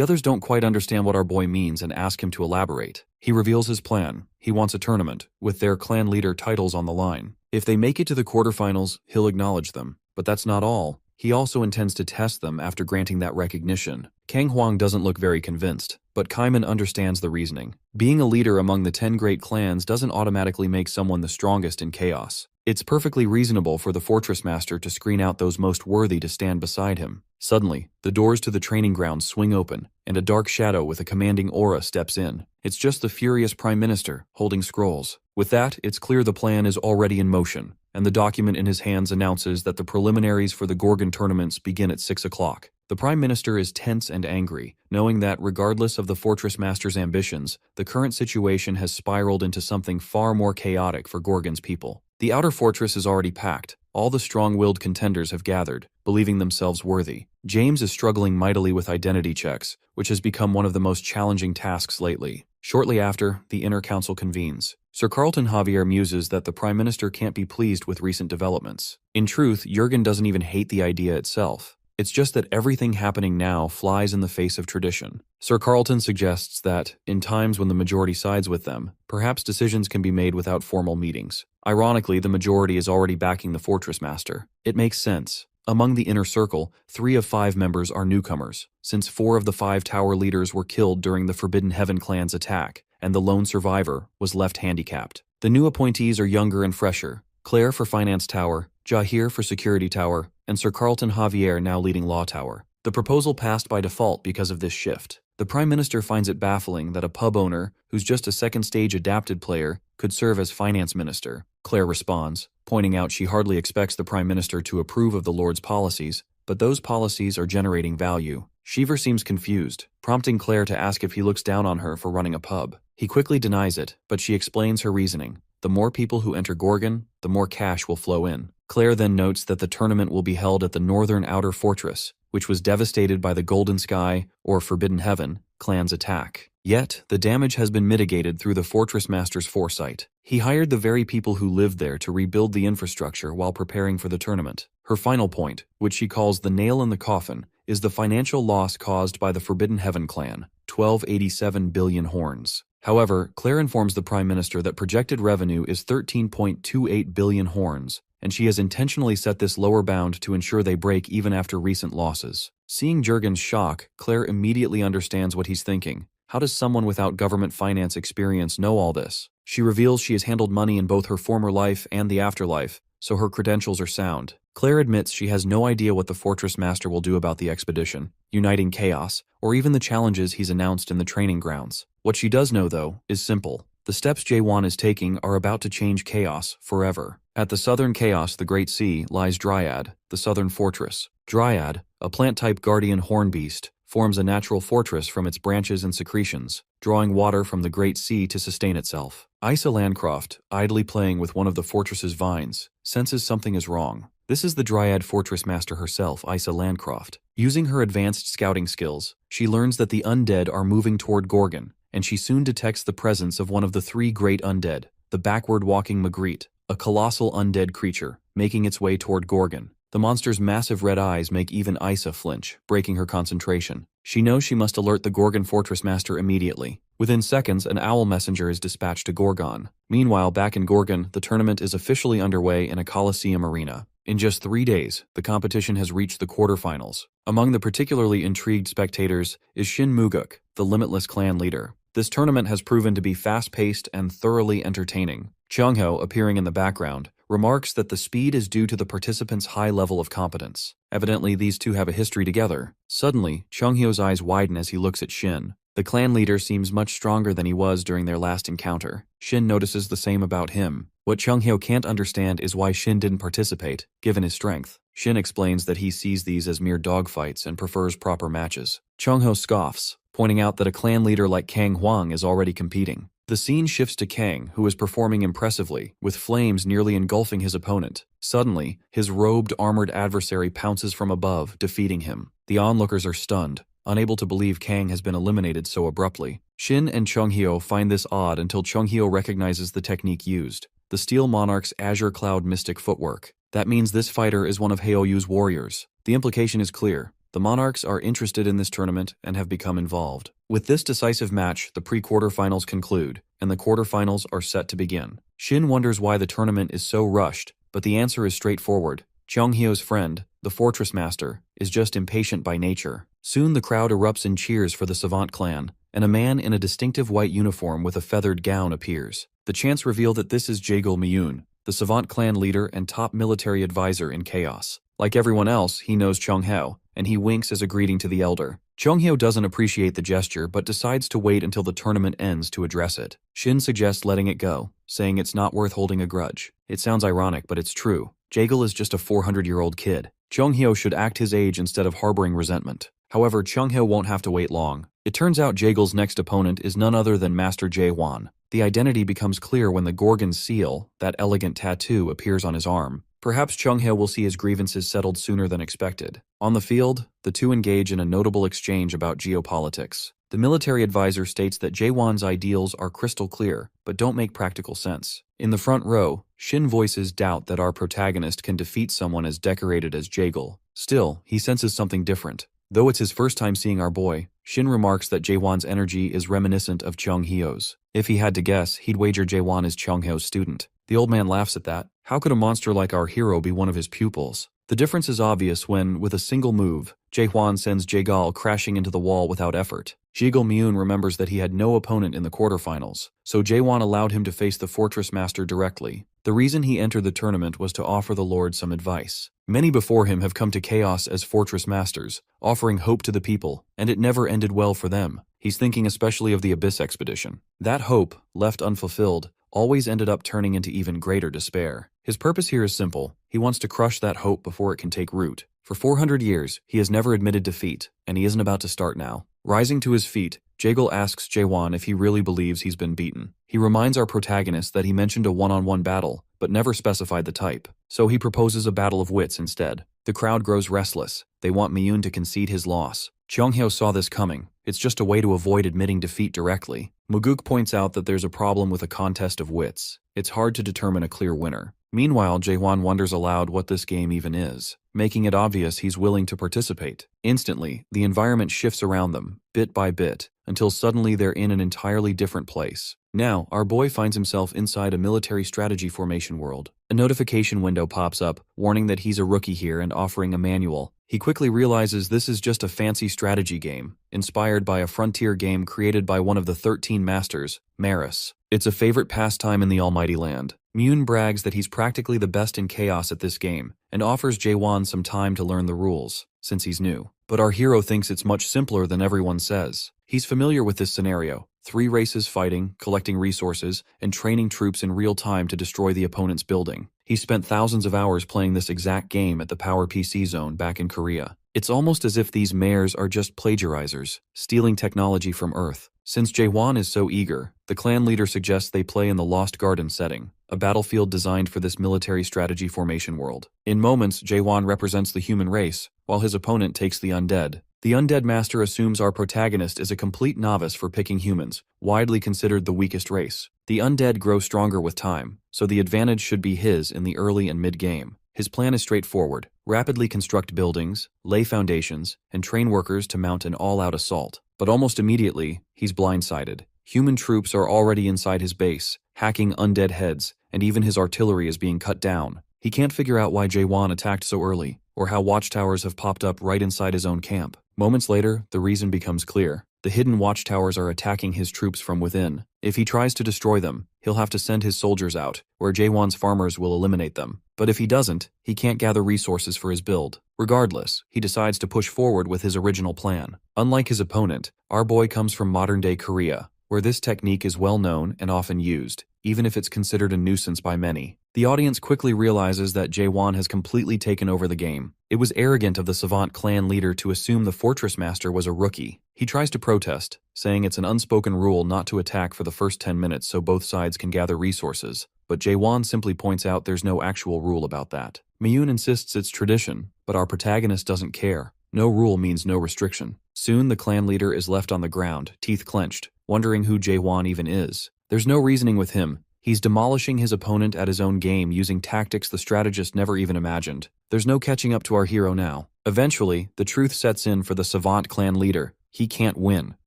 others don't quite understand what our boy means and ask him to elaborate. He reveals his plan. He wants a tournament, with their clan leader titles on the line. If they make it to the quarterfinals, he'll acknowledge them. But that's not all. He also intends to test them after granting that recognition. Kang Huang doesn't look very convinced, but Kaiman understands the reasoning. Being a leader among the 10 great clans doesn't automatically make someone the strongest in chaos. It's perfectly reasonable for the Fortress Master to screen out those most worthy to stand beside him. Suddenly, the doors to the training grounds swing open, and a dark shadow with a commanding aura steps in. It's just the furious Prime Minister, holding scrolls. With that, it's clear the plan is already in motion, and the document in his hands announces that the preliminaries for the Gorgon tournaments begin at 6 o'clock. The Prime Minister is tense and angry, knowing that regardless of the Fortress Master's ambitions, the current situation has spiraled into something far more chaotic for Gorgon's people. The outer fortress is already packed. All the strong-willed contenders have gathered, believing themselves worthy. James is struggling mightily with identity checks, which has become one of the most challenging tasks lately. Shortly after, the Inner Council convenes. Sir Carlton Javier muses that the Prime Minister can't be pleased with recent developments. In truth, Jurgen doesn't even hate the idea itself. It's just that everything happening now flies in the face of tradition. Sir Carlton suggests that, in times when the majority sides with them, perhaps decisions can be made without formal meetings. Ironically, the majority is already backing the Fortress Master. It makes sense. Among the inner circle, 3 of 5 members are newcomers, since 4 of the 5 tower leaders were killed during the Forbidden Heaven clan's attack, and the lone survivor was left handicapped. The new appointees are younger and fresher. Claire for Finance Tower, Jahir for Security Tower, and Sir Carlton Javier now leading Law Tower. The proposal passed by default because of this shift. The Prime Minister finds it baffling that a pub owner, who's just a second-stage adapted player, could serve as Finance Minister. Claire responds, pointing out she hardly expects the Prime Minister to approve of the Lord's policies, but those policies are generating value. Shiver seems confused, prompting Claire to ask if he looks down on her for running a pub. He quickly denies it, but she explains her reasoning. The more people who enter Gorgon, the more cash will flow in. Claire then notes that the tournament will be held at the northern outer fortress, which was devastated by the Golden Sky, or Forbidden Heaven, clan's attack. Yet, the damage has been mitigated through the Fortress Master's foresight. He hired the very people who lived there to rebuild the infrastructure while preparing for the tournament. Her final point, which she calls the nail in the coffin, is the financial loss caused by the Forbidden Heaven clan, 1287 billion horns. However, Claire informs the Prime Minister that projected revenue is 13.28 billion horns, and she has intentionally set this lower bound to ensure they break even after recent losses. Seeing Jurgen's shock, Claire immediately understands what he's thinking. How does someone without government finance experience know all this? She reveals she has handled money in both her former life and the afterlife, so her credentials are sound. Claire admits she has no idea what the Fortress Master will do about the expedition, uniting chaos, or even the challenges he's announced in the training grounds. What she does know, though, is simple. The steps Jae-won is taking are about to change chaos forever. At the southern chaos, the Great Sea, lies Dryad, the southern fortress. Dryad, a plant-type guardian horn beast, forms a natural fortress from its branches and secretions, drawing water from the Great Sea to sustain itself. Isa Landcroft, idly playing with one of the fortress's vines, senses something is wrong. This is the Dryad Fortress Master herself, Isa Landcroft. Using her advanced scouting skills, she learns that the undead are moving toward Gorgon, and she soon detects the presence of one of the 3 great undead, the backward-walking Magritte, a colossal undead creature, making its way toward Gorgon. The monster's massive red eyes make even Isa flinch, breaking her concentration. She knows she must alert the Gorgon Fortress Master immediately. Within seconds, an owl messenger is dispatched to Gorgon. Meanwhile, back in Gorgon, the tournament is officially underway in a Colosseum arena. In just 3 days, the competition has reached the quarterfinals. Among the particularly intrigued spectators is Shin Muguk, the Limitless clan leader. This tournament has proven to be fast-paced and thoroughly entertaining. Chung-ho, appearing in the background, remarks that the speed is due to the participants' high level of competence. Evidently, these two have a history together. Suddenly, Chung-hyo's eyes widen as he looks at Shin. The clan leader seems much stronger than he was during their last encounter. Shin notices the same about him. What Chung-hyo can't understand is why Shin didn't participate, given his strength. Shin explains that he sees these as mere dogfights and prefers proper matches. Chung-ho scoffs, pointing out that a clan leader like Kang Hwang is already competing. The scene shifts to Kang, who is performing impressively, with flames nearly engulfing his opponent. Suddenly, his robed, armored adversary pounces from above, defeating him. The onlookers are stunned, unable to believe Kang has been eliminated so abruptly. Shin and Chung-hyo find this odd until Chung-hyo recognizes the technique used, the Steel Monarch's Azure Cloud Mystic footwork. That means this fighter is one of Haoyu's warriors. The implication is clear. The Monarchs are interested in this tournament and have become involved. With this decisive match, the pre-quarterfinals conclude, and the quarterfinals are set to begin. Shin wonders why the tournament is so rushed, but the answer is straightforward. Chung-hyo's friend, the Fortress Master, is just impatient by nature. Soon the crowd erupts in cheers for the Savant clan, and a man in a distinctive white uniform with a feathered gown appears. The chants reveal that this is Jaegul Miyun, the Savant clan leader and top military advisor in Chaos. Like everyone else, he knows Chung-hyo, and he winks as a greeting to the elder. Chung-hyo doesn't appreciate the gesture but decides to wait until the tournament ends to address it. Shin suggests letting it go, saying it's not worth holding a grudge. It sounds ironic, but it's true. Jaegul is just a 400-year-old kid. Chung-hyo should act his age instead of harboring resentment. However, Chung-hyo won't have to wait long. It turns out Jaegul's next opponent is none other than Master Jae-hwan. The identity becomes clear when the Gorgon's seal, that elegant tattoo, appears on his arm. Perhaps Chung-hyo will see his grievances settled sooner than expected. On the field, the two engage in a notable exchange about geopolitics. The military advisor states that Jae-hwan's ideals are crystal clear, but don't make practical sense. In the front row, Shin voices doubt that our protagonist can defeat someone as decorated as Jaegul. Still, he senses something different. Though it's his first time seeing our boy, Shin remarks that Jae-hwan's energy is reminiscent of Chung-hyo's. If he had to guess, he'd wager Jae-hwan is Chung-hyo's student. The old man laughs at that. How could a monster like our hero be one of his pupils? The difference is obvious when, with a single move, Jae-hwan sends Jaegal crashing into the wall without effort. Jaegul Miyun remembers that he had no opponent in the quarterfinals, so Jae-hwan allowed him to face the Fortress Master directly. The reason he entered the tournament was to offer the Lord some advice. Many before him have come to Chaos as Fortress Masters, offering hope to the people, and it never ended well for them. He's thinking especially of the Abyss expedition. That hope, left unfulfilled, always ended up turning into even greater despair. His purpose here is simple. He wants to crush that hope before it can take root. For 400 years, he has never admitted defeat, and he isn't about to start now. Rising to his feet, Jaegul asks Jae-hwan if he really believes he's been beaten. He reminds our protagonist that he mentioned a one-on-one battle, but never specified the type, so he proposes a battle of wits instead. The crowd grows restless. They want Miyun to concede his loss. Chung-hyo saw this coming. It's just a way to avoid admitting defeat directly. Muguk points out that there's a problem with a contest of wits. It's hard to determine a clear winner. Meanwhile, Jae-hwan wonders aloud what this game even is, making it obvious he's willing to participate. Instantly, the environment shifts around them, bit by bit, until suddenly they're in an entirely different place. Now, our boy finds himself inside a military strategy formation world. A notification window pops up, warning that he's a rookie here and offering a manual. He quickly realizes this is just a fancy strategy game, inspired by a frontier game created by one of the 13 masters, Maris. It's a favorite pastime in the Almighty Land. Miyun brags that he's practically the best in Chaos at this game, and offers Jae-hwan some time to learn the rules, since he's new. But our hero thinks it's much simpler than everyone says. He's familiar with this scenario. 3 races fighting, collecting resources, and training troops in real time to destroy the opponent's building. He spent thousands of hours playing this exact game at the Power PC Zone back in Korea. It's almost as if these mares are just plagiarizers, stealing technology from Earth. Since Jae-hwan is so eager, the clan leader suggests they play in the Lost Garden setting, a battlefield designed for this military strategy formation world. In moments, Jae-hwan represents the human race, while his opponent takes the undead. The Undead Master assumes our protagonist is a complete novice for picking humans, widely considered the weakest race. The undead grow stronger with time, so the advantage should be his in the early and mid-game. His plan is straightforward: rapidly construct buildings, lay foundations, and train workers to mount an all-out assault. But almost immediately, he's blindsided. Human troops are already inside his base, hacking undead heads, and even his artillery is being cut down. He can't figure out why Jae-won attacked so early, or how watchtowers have popped up right inside his own camp. Moments later, the reason becomes clear. The hidden watchtowers are attacking his troops from within. If he tries to destroy them, he'll have to send his soldiers out, where Jae-won's farmers will eliminate them. But if he doesn't, he can't gather resources for his build. Regardless, he decides to push forward with his original plan. Unlike his opponent, our boy comes from modern-day Korea, where this technique is well known and often used, even if it's considered a nuisance by many. The audience quickly realizes that Jae-won has completely taken over the game. It was arrogant of the Savant clan leader to assume the Fortress Master was a rookie. He tries to protest, saying it's an unspoken rule not to attack for the first 10 minutes so both sides can gather resources. But Jae-won simply points out there's no actual rule about that. Miyun insists it's tradition, but our protagonist doesn't care. No rule means no restriction. Soon the clan leader is left on the ground, teeth clenched, wondering who Jae-won even is. There's no reasoning with him. He's demolishing his opponent at his own game using tactics the strategist never even imagined. There's no catching up to our hero now. Eventually, the truth sets in for the Savant clan leader. He can't win.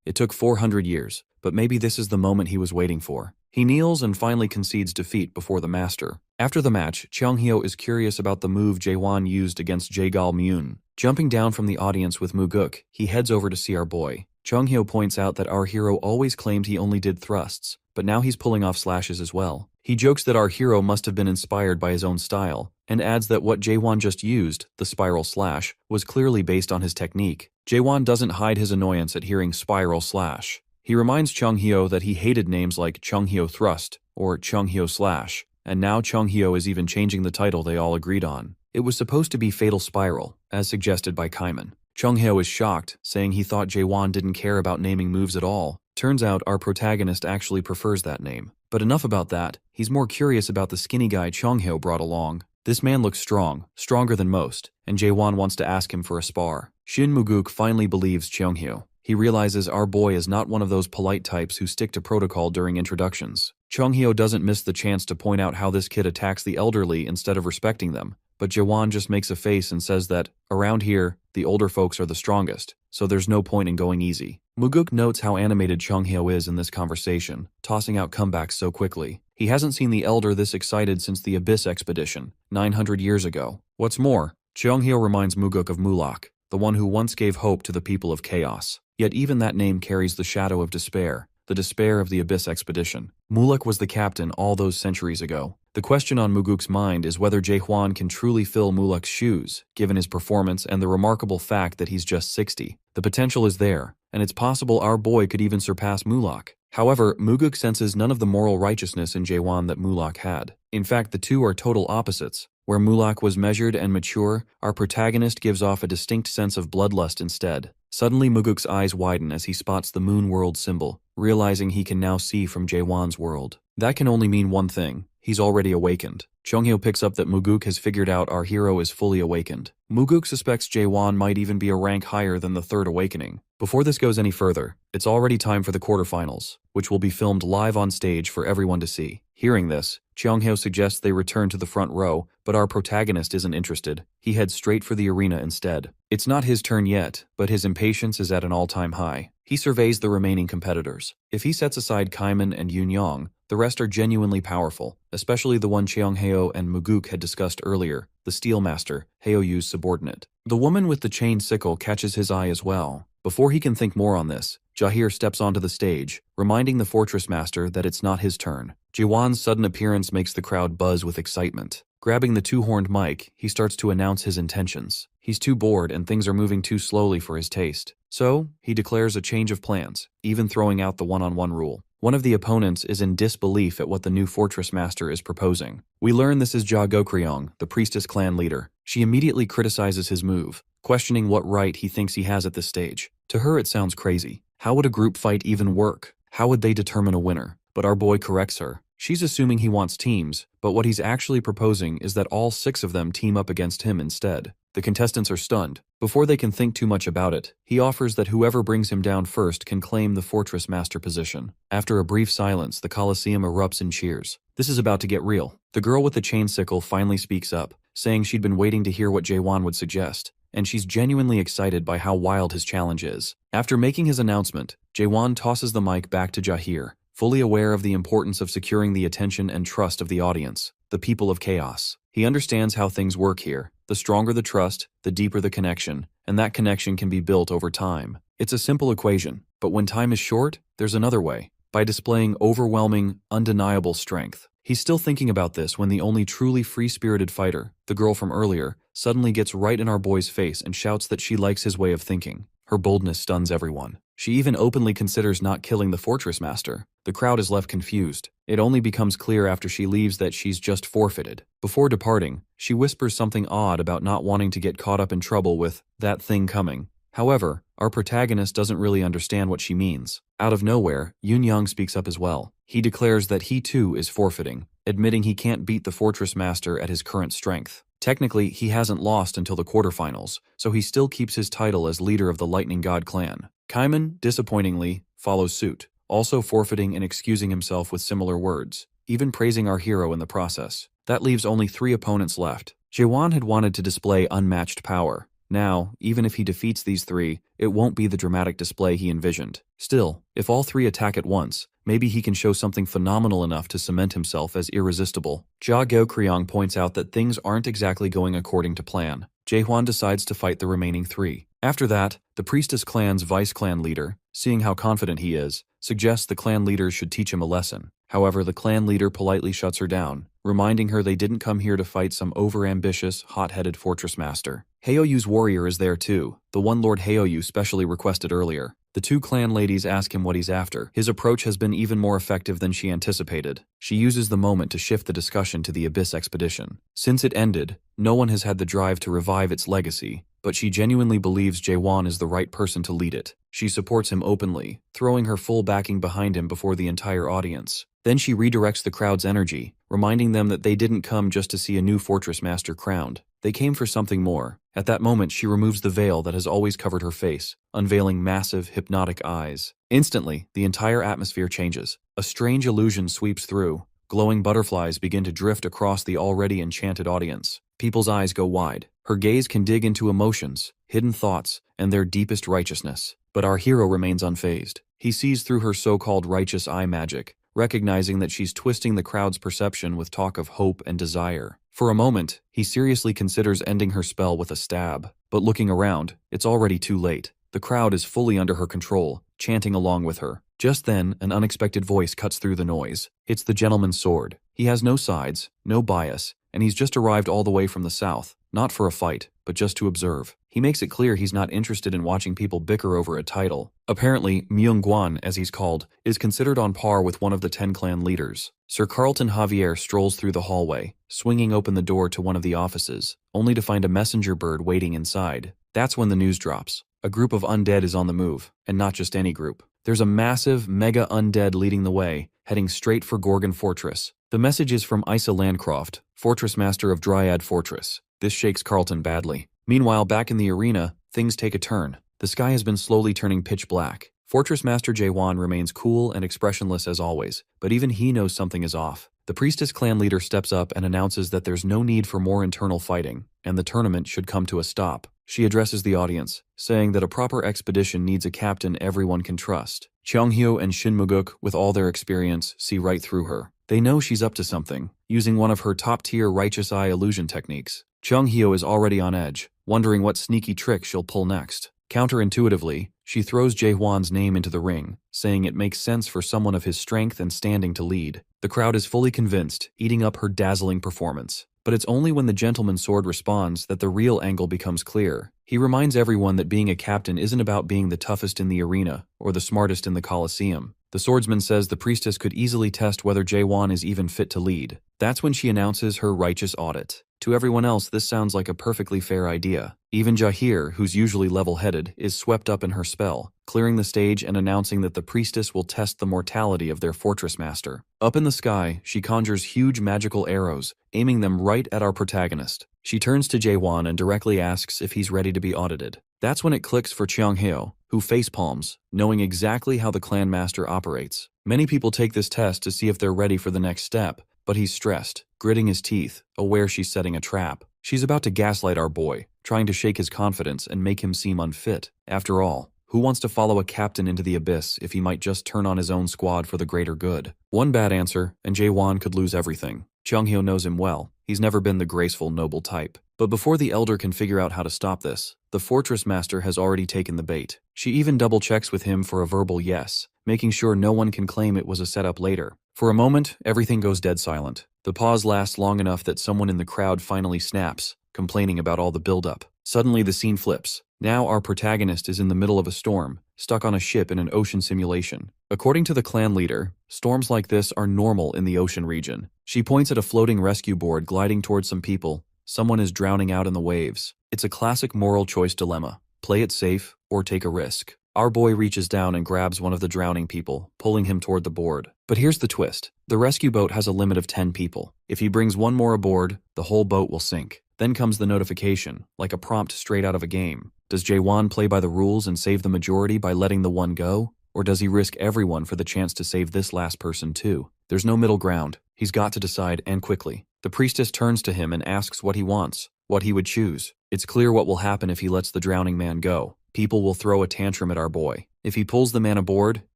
It took 400 years, but maybe this is the moment he was waiting for. He kneels and finally concedes defeat before the master. After the match, Cheonghyo is curious about the move Jae-won used against Jaegal Myun. Jumping down from the audience with Muguk, he heads over to see our boy. Cheonghyo points out that our hero always claimed he only did thrusts, but now he's pulling off slashes as well. He jokes that our hero must have been inspired by his own style, and adds that what Jae-won just used, the spiral slash, was clearly based on his technique. Jae-won doesn't hide his annoyance at hearing spiral slash. He reminds Cheonghyo that he hated names like Cheonghyo Thrust or Cheonghyo Slash, and now Cheonghyo is even changing the title they all agreed on. It was supposed to be Fatal Spiral, as suggested by Kaiman. Cheonghyo is shocked, saying he thought Jae-won didn't care about naming moves at all. Turns out our protagonist actually prefers that name. But enough about that, he's more curious about the skinny guy Cheonghyo brought along. This man looks strong, stronger than most, and Jae-won wants to ask him for a spar. Shin Muguk finally believes Cheonghyo. He realizes our boy is not one of those polite types who stick to protocol during introductions. Cheonghyo doesn't miss the chance to point out how this kid attacks the elderly instead of respecting them, but Jae-won just makes a face and says that, around here, the older folks are the strongest, so there's no point in going easy. Muguk notes how animated Cheonghyo is in this conversation, tossing out comebacks so quickly. He hasn't seen the elder this excited since the Abyss expedition, 900 years ago. What's more, Cheonghyo reminds Muguk of Mulak, the one who once gave hope to the people of Chaos. Yet even that name carries the shadow of despair, the despair of the Abyss expedition. Mulak was the captain all those centuries ago. The question on Muguk's mind is whether Jae-hwan can truly fill Mulak's shoes, given his performance and the remarkable fact that he's just 60. The potential is there, and it's possible our boy could even surpass Mulak. However, Muguk senses none of the moral righteousness in Jae-won that Mulak had. In fact, the two are total opposites. Where Mulak was measured and mature, our protagonist gives off a distinct sense of bloodlust instead. Suddenly Muguk's eyes widen as he spots the moon world symbol, realizing he can now see from Jae-won's world. That can only mean one thing. He's already awakened. Cheonghyo picks up that Muguk has figured out our hero is fully awakened. Muguk suspects Jae-won might even be a rank higher than the Third Awakening. Before this goes any further, it's already time for the quarterfinals, which will be filmed live on stage for everyone to see. Hearing this, Cheonghyo suggests they return to the front row, but our protagonist isn't interested. He heads straight for the arena instead. It's not his turn yet, but his impatience is at an all-time high. He surveys the remaining competitors. If he sets aside Kaiman and Yoon-young, the rest are genuinely powerful, especially the one Cheonghyo and Muguk had discussed earlier, the Steel Master, Haoyu's subordinate. The woman with the chain sickle catches his eye as well. Before he can think more on this, Jahir steps onto the stage, reminding the Fortress Master that it's not his turn. Jae-won's sudden appearance makes the crowd buzz with excitement. Grabbing the two-horned mic, he starts to announce his intentions. He's too bored and things are moving too slowly for his taste. So, he declares a change of plans, even throwing out the one-on-one rule. One of the opponents is in disbelief at what the new Fortress Master is proposing. We learn this is Ja Gokryong, the Priestess clan leader. She immediately criticizes his move, questioning what right he thinks he has at this stage. To her it sounds crazy. How would a group fight even work? How would they determine a winner? But our boy corrects her. She's assuming he wants teams, but what he's actually proposing is that all 6 of them team up against him instead. The contestants are stunned. Before they can think too much about it, he offers that whoever brings him down first can claim the Fortress Master position. After a brief silence, the Colosseum erupts in cheers. This is about to get real. The girl with the chain sickle finally speaks up, saying she'd been waiting to hear what Jae-won would suggest, and she's genuinely excited by how wild his challenge is. After making his announcement, Jae-won tosses the mic back to Jahir, fully aware of the importance of securing the attention and trust of the audience. the people of chaos. He understands how things work here. The stronger the trust, the deeper the connection, and that connection can be built over time. It's a simple equation, but when time is short, there's another way. By displaying overwhelming, undeniable strength. He's still thinking about this when the only truly free-spirited fighter, the girl from earlier, suddenly gets right in our boy's face and shouts that she likes his way of thinking. Her boldness stuns everyone. She even openly considers not killing the fortress master. The crowd is left confused. It only becomes clear after she leaves that she's just forfeited. Before departing, she whispers something odd about not wanting to get caught up in trouble with that thing coming. However, our protagonist doesn't really understand what she means. Out of nowhere, Yun Yang speaks up as well. He declares that he too is forfeiting, admitting he can't beat the fortress master at his current strength. Technically, he hasn't lost until the quarterfinals, so he still keeps his title as leader of the Lightning God clan. Kaiman, disappointingly, follows suit, also forfeiting and excusing himself with similar words, even praising our hero in the process. That leaves only 3 opponents left. Jaewon had wanted to display unmatched power. Now, even if he defeats these 3, it won't be the dramatic display he envisioned. Still, if all 3 attack at once, maybe he can show something phenomenal enough to cement himself as irresistible. Jia Gyeokryong points out that things aren't exactly going according to plan. Jaehwan decides to fight the remaining 3. After that, the Priestess clan's vice-clan leader, seeing how confident he is, suggests the clan leaders should teach him a lesson. However, the clan leader politely shuts her down, reminding her they didn't come here to fight some over-ambitious, hot-headed fortress master. Haoyu's warrior is there too, the one Lord Haoyu specially requested earlier. The 2 clan ladies ask him what he's after. His approach has been even more effective than she anticipated. She uses the moment to shift the discussion to the Abyss expedition. Since it ended, no one has had the drive to revive its legacy, but she genuinely believes Jaewon is the right person to lead it. She supports him openly, throwing her full backing behind him before the entire audience. Then she redirects the crowd's energy, reminding them that they didn't come just to see a new fortress master crowned. They came for something more. At that moment, she removes the veil that has always covered her face, unveiling massive, hypnotic eyes. Instantly, the entire atmosphere changes. A strange illusion sweeps through. Glowing butterflies begin to drift across the already enchanted audience. People's eyes go wide. Her gaze can dig into emotions, hidden thoughts, and their deepest righteousness. But our hero remains unfazed. He sees through her so-called righteous eye magic, recognizing that she's twisting the crowd's perception with talk of hope and desire. For a moment, he seriously considers ending her spell with a stab. But looking around, it's already too late. The crowd is fully under her control, chanting along with her. Just then, an unexpected voice cuts through the noise. It's the gentleman's sword. He has no sides, no bias, and he's just arrived all the way from the south, not for a fight, but just to observe. He makes it clear he's not interested in watching people bicker over a title. Apparently, Myung-gwan, as he's called, is considered on par with one of the 10 clan leaders. Sir Carlton Javier strolls through the hallway, swinging open the door to one of the offices, only to find a messenger bird waiting inside. That's when the news drops. A group of undead is on the move, and not just any group. There's a massive, mega undead leading the way, heading straight for Gorgon Fortress. The message is from Isa Landcroft, Fortress Master of Dryad Fortress. This shakes Carlton badly. Meanwhile, back in the arena, things take a turn. The sky has been slowly turning pitch black. Fortress Master Jaewon remains cool and expressionless as always, but even he knows something is off. The Priestess clan leader steps up and announces that there's no need for more internal fighting, and the tournament should come to a stop. She addresses the audience, saying that a proper expedition needs a captain everyone can trust. Cheonghyo and Shin Muguk, with all their experience, see right through her. They know she's up to something, using one of her top-tier righteous eye illusion techniques. Cheonghyo is already on edge, wondering what sneaky trick she'll pull next. Counterintuitively, she throws Jaehwan's name into the ring, saying it makes sense for someone of his strength and standing to lead. The crowd is fully convinced, eating up her dazzling performance. But it's only when the gentleman's sword responds that the real angle becomes clear. He reminds everyone that being a captain isn't about being the toughest in the arena or the smartest in the Colosseum. The swordsman says the priestess could easily test whether Jaewon is even fit to lead. That's when she announces her righteous audit. To everyone else, this sounds like a perfectly fair idea. Even Jahir, who's usually level-headed, is swept up in her spell, clearing the stage and announcing that the priestess will test the mortality of their fortress master. Up in the sky, she conjures huge magical arrows, aiming them right at our protagonist. She turns to Jaewon and directly asks if he's ready to be audited. That's when it clicks for Cheonghyo, who facepalms, knowing exactly how the clan master operates. Many people take this test to see if they're ready for the next step, but he's stressed, gritting his teeth, aware she's setting a trap. She's about to gaslight our boy, trying to shake his confidence and make him seem unfit. After all, who wants to follow a captain into the abyss if he might just turn on his own squad for the greater good? One bad answer, and Jaewon could lose everything. Chung-hyo knows him well. He's never been the graceful, noble type. But before the elder can figure out how to stop this, the fortress master has already taken the bait. She even double-checks with him for a verbal yes, making sure no one can claim it was a setup later. For a moment, everything goes dead silent. The pause lasts long enough that someone in the crowd finally snaps, complaining about all the buildup. Suddenly the scene flips. Now our protagonist is in the middle of a storm, stuck on a ship in an ocean simulation. According to the clan leader, storms like this are normal in the ocean region. She points at a floating rescue board gliding towards some people. Someone is drowning out in the waves. It's a classic moral choice dilemma. Play it safe or take a risk. Our boy reaches down and grabs one of the drowning people, pulling him toward the board. But here's the twist. The rescue boat has a limit of 10 people. If he brings one more aboard, the whole boat will sink. Then comes the notification, like a prompt straight out of a game. Does Jae-won play by the rules and save the majority by letting the one go? Or does he risk everyone for the chance to save this last person too? There's no middle ground. He's got to decide, and quickly. The priestess turns to him and asks what he wants, what he would choose. It's clear what will happen if he lets the drowning man go. People will throw a tantrum at our boy. If he pulls the man aboard,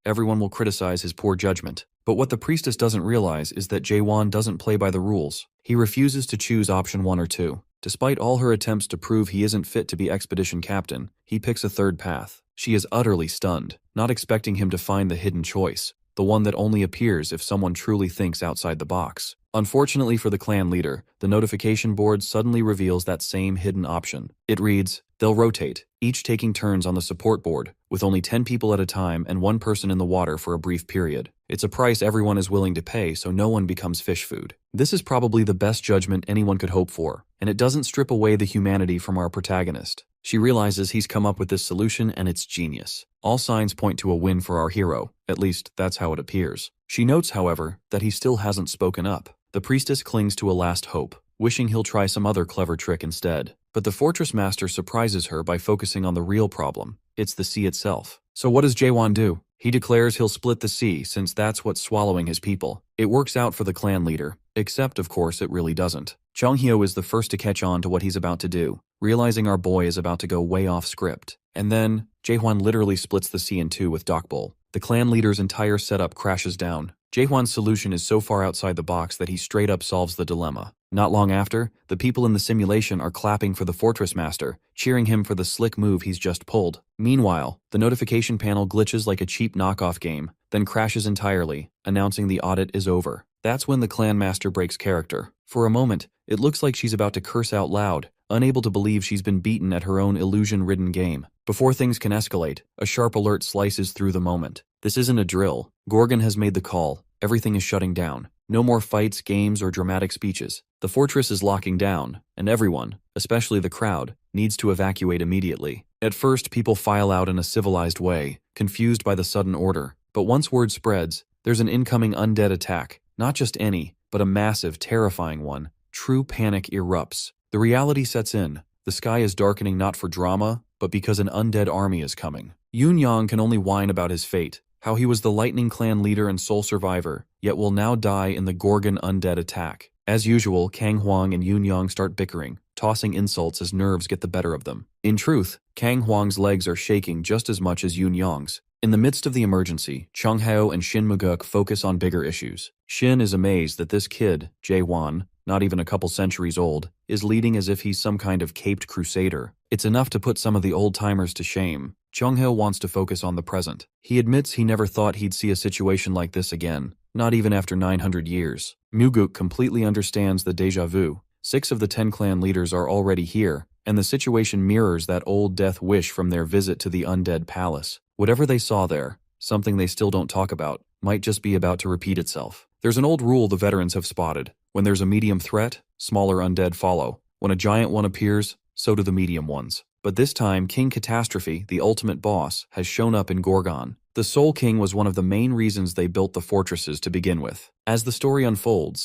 everyone will criticize his poor judgment. But what the priestess doesn't realize is that Jae-won doesn't play by the rules. He refuses to choose option 1 or 2. Despite all her attempts to prove he isn't fit to be expedition captain, he picks a third path. She is utterly stunned, not expecting him to find the hidden choice, the one that only appears if someone truly thinks outside the box. Unfortunately for the clan leader, the notification board suddenly reveals that same hidden option. It reads, they'll rotate, each taking turns on the support board, with only 10 people at a time and one person in the water for a brief period. It's a price everyone is willing to pay so no one becomes fish food. This is probably the best judgment anyone could hope for, and it doesn't strip away the humanity from our protagonist. She realizes he's come up with this solution and it's genius. All signs point to a win for our hero, at least that's how it appears. She notes, however, that he still hasn't spoken up. The priestess clings to a last hope, wishing he'll try some other clever trick instead. But the fortress master surprises her by focusing on the real problem. It's the sea itself. So what does Jae-won do? He declares he'll split the sea since that's what's swallowing his people. It works out for the clan leader, except of course it really doesn't. Chung-hyo is the first to catch on to what he's about to do, realizing our boy is about to go way off script. And then, Jae-won literally splits the sea in two with Dokbol. The clan leader's entire setup crashes down. Jae-won's solution is so far outside the box that he straight up solves the dilemma. Not long after, the people in the simulation are clapping for the fortress master, cheering him for the slick move he's just pulled. Meanwhile, the notification panel glitches like a cheap knockoff game, then crashes entirely, announcing the audit is over. That's when the clan master breaks character. For a moment, it looks like she's about to curse out loud, unable to believe she's been beaten at her own illusion-ridden game. Before things can escalate, a sharp alert slices through the moment. This isn't a drill. Gorgon has made the call. Everything is shutting down. No more fights, games, or dramatic speeches. The fortress is locking down, and everyone, especially the crowd, needs to evacuate immediately. At first, people file out in a civilized way, confused by the sudden order. But once word spreads, there's an incoming undead attack. Not just any, but a massive, terrifying one. True panic erupts. The reality sets in. The sky is darkening not for drama, but because an undead army is coming. Yoon-young can only whine about his fate, how he was the Lightning Clan leader and sole survivor, yet will now die in the Gorgon undead attack. As usual, Kang Hwang and Yoon-young start bickering, tossing insults as nerves get the better of them. In truth, Kang Hwang's legs are shaking just as much as Yoon-young's. In the midst of the emergency, Chung-hyo and Shin Muguk focus on bigger issues. Shin is amazed that this kid, Jae-won, not even a couple centuries old, is leading as if he's some kind of caped crusader. It's enough to put some of the old-timers to shame. Chung-hyo wants to focus on the present. He admits he never thought he'd see a situation like this again, not even after 900 years. Muguk completely understands the déjà vu. 6 of the 10 clan leaders are already here, and the situation mirrors that old death wish from their visit to the undead palace. Whatever they saw there, something they still don't talk about, might just be about to repeat itself. There's an old rule the veterans have spotted. When there's a medium threat, smaller undead follow. When a giant one appears, so do the medium ones. But this time, King Catastrophe, the ultimate boss, has shown up in Gorgon. The Soul King was one of the main reasons they built the fortresses to begin with. As the story unfolds,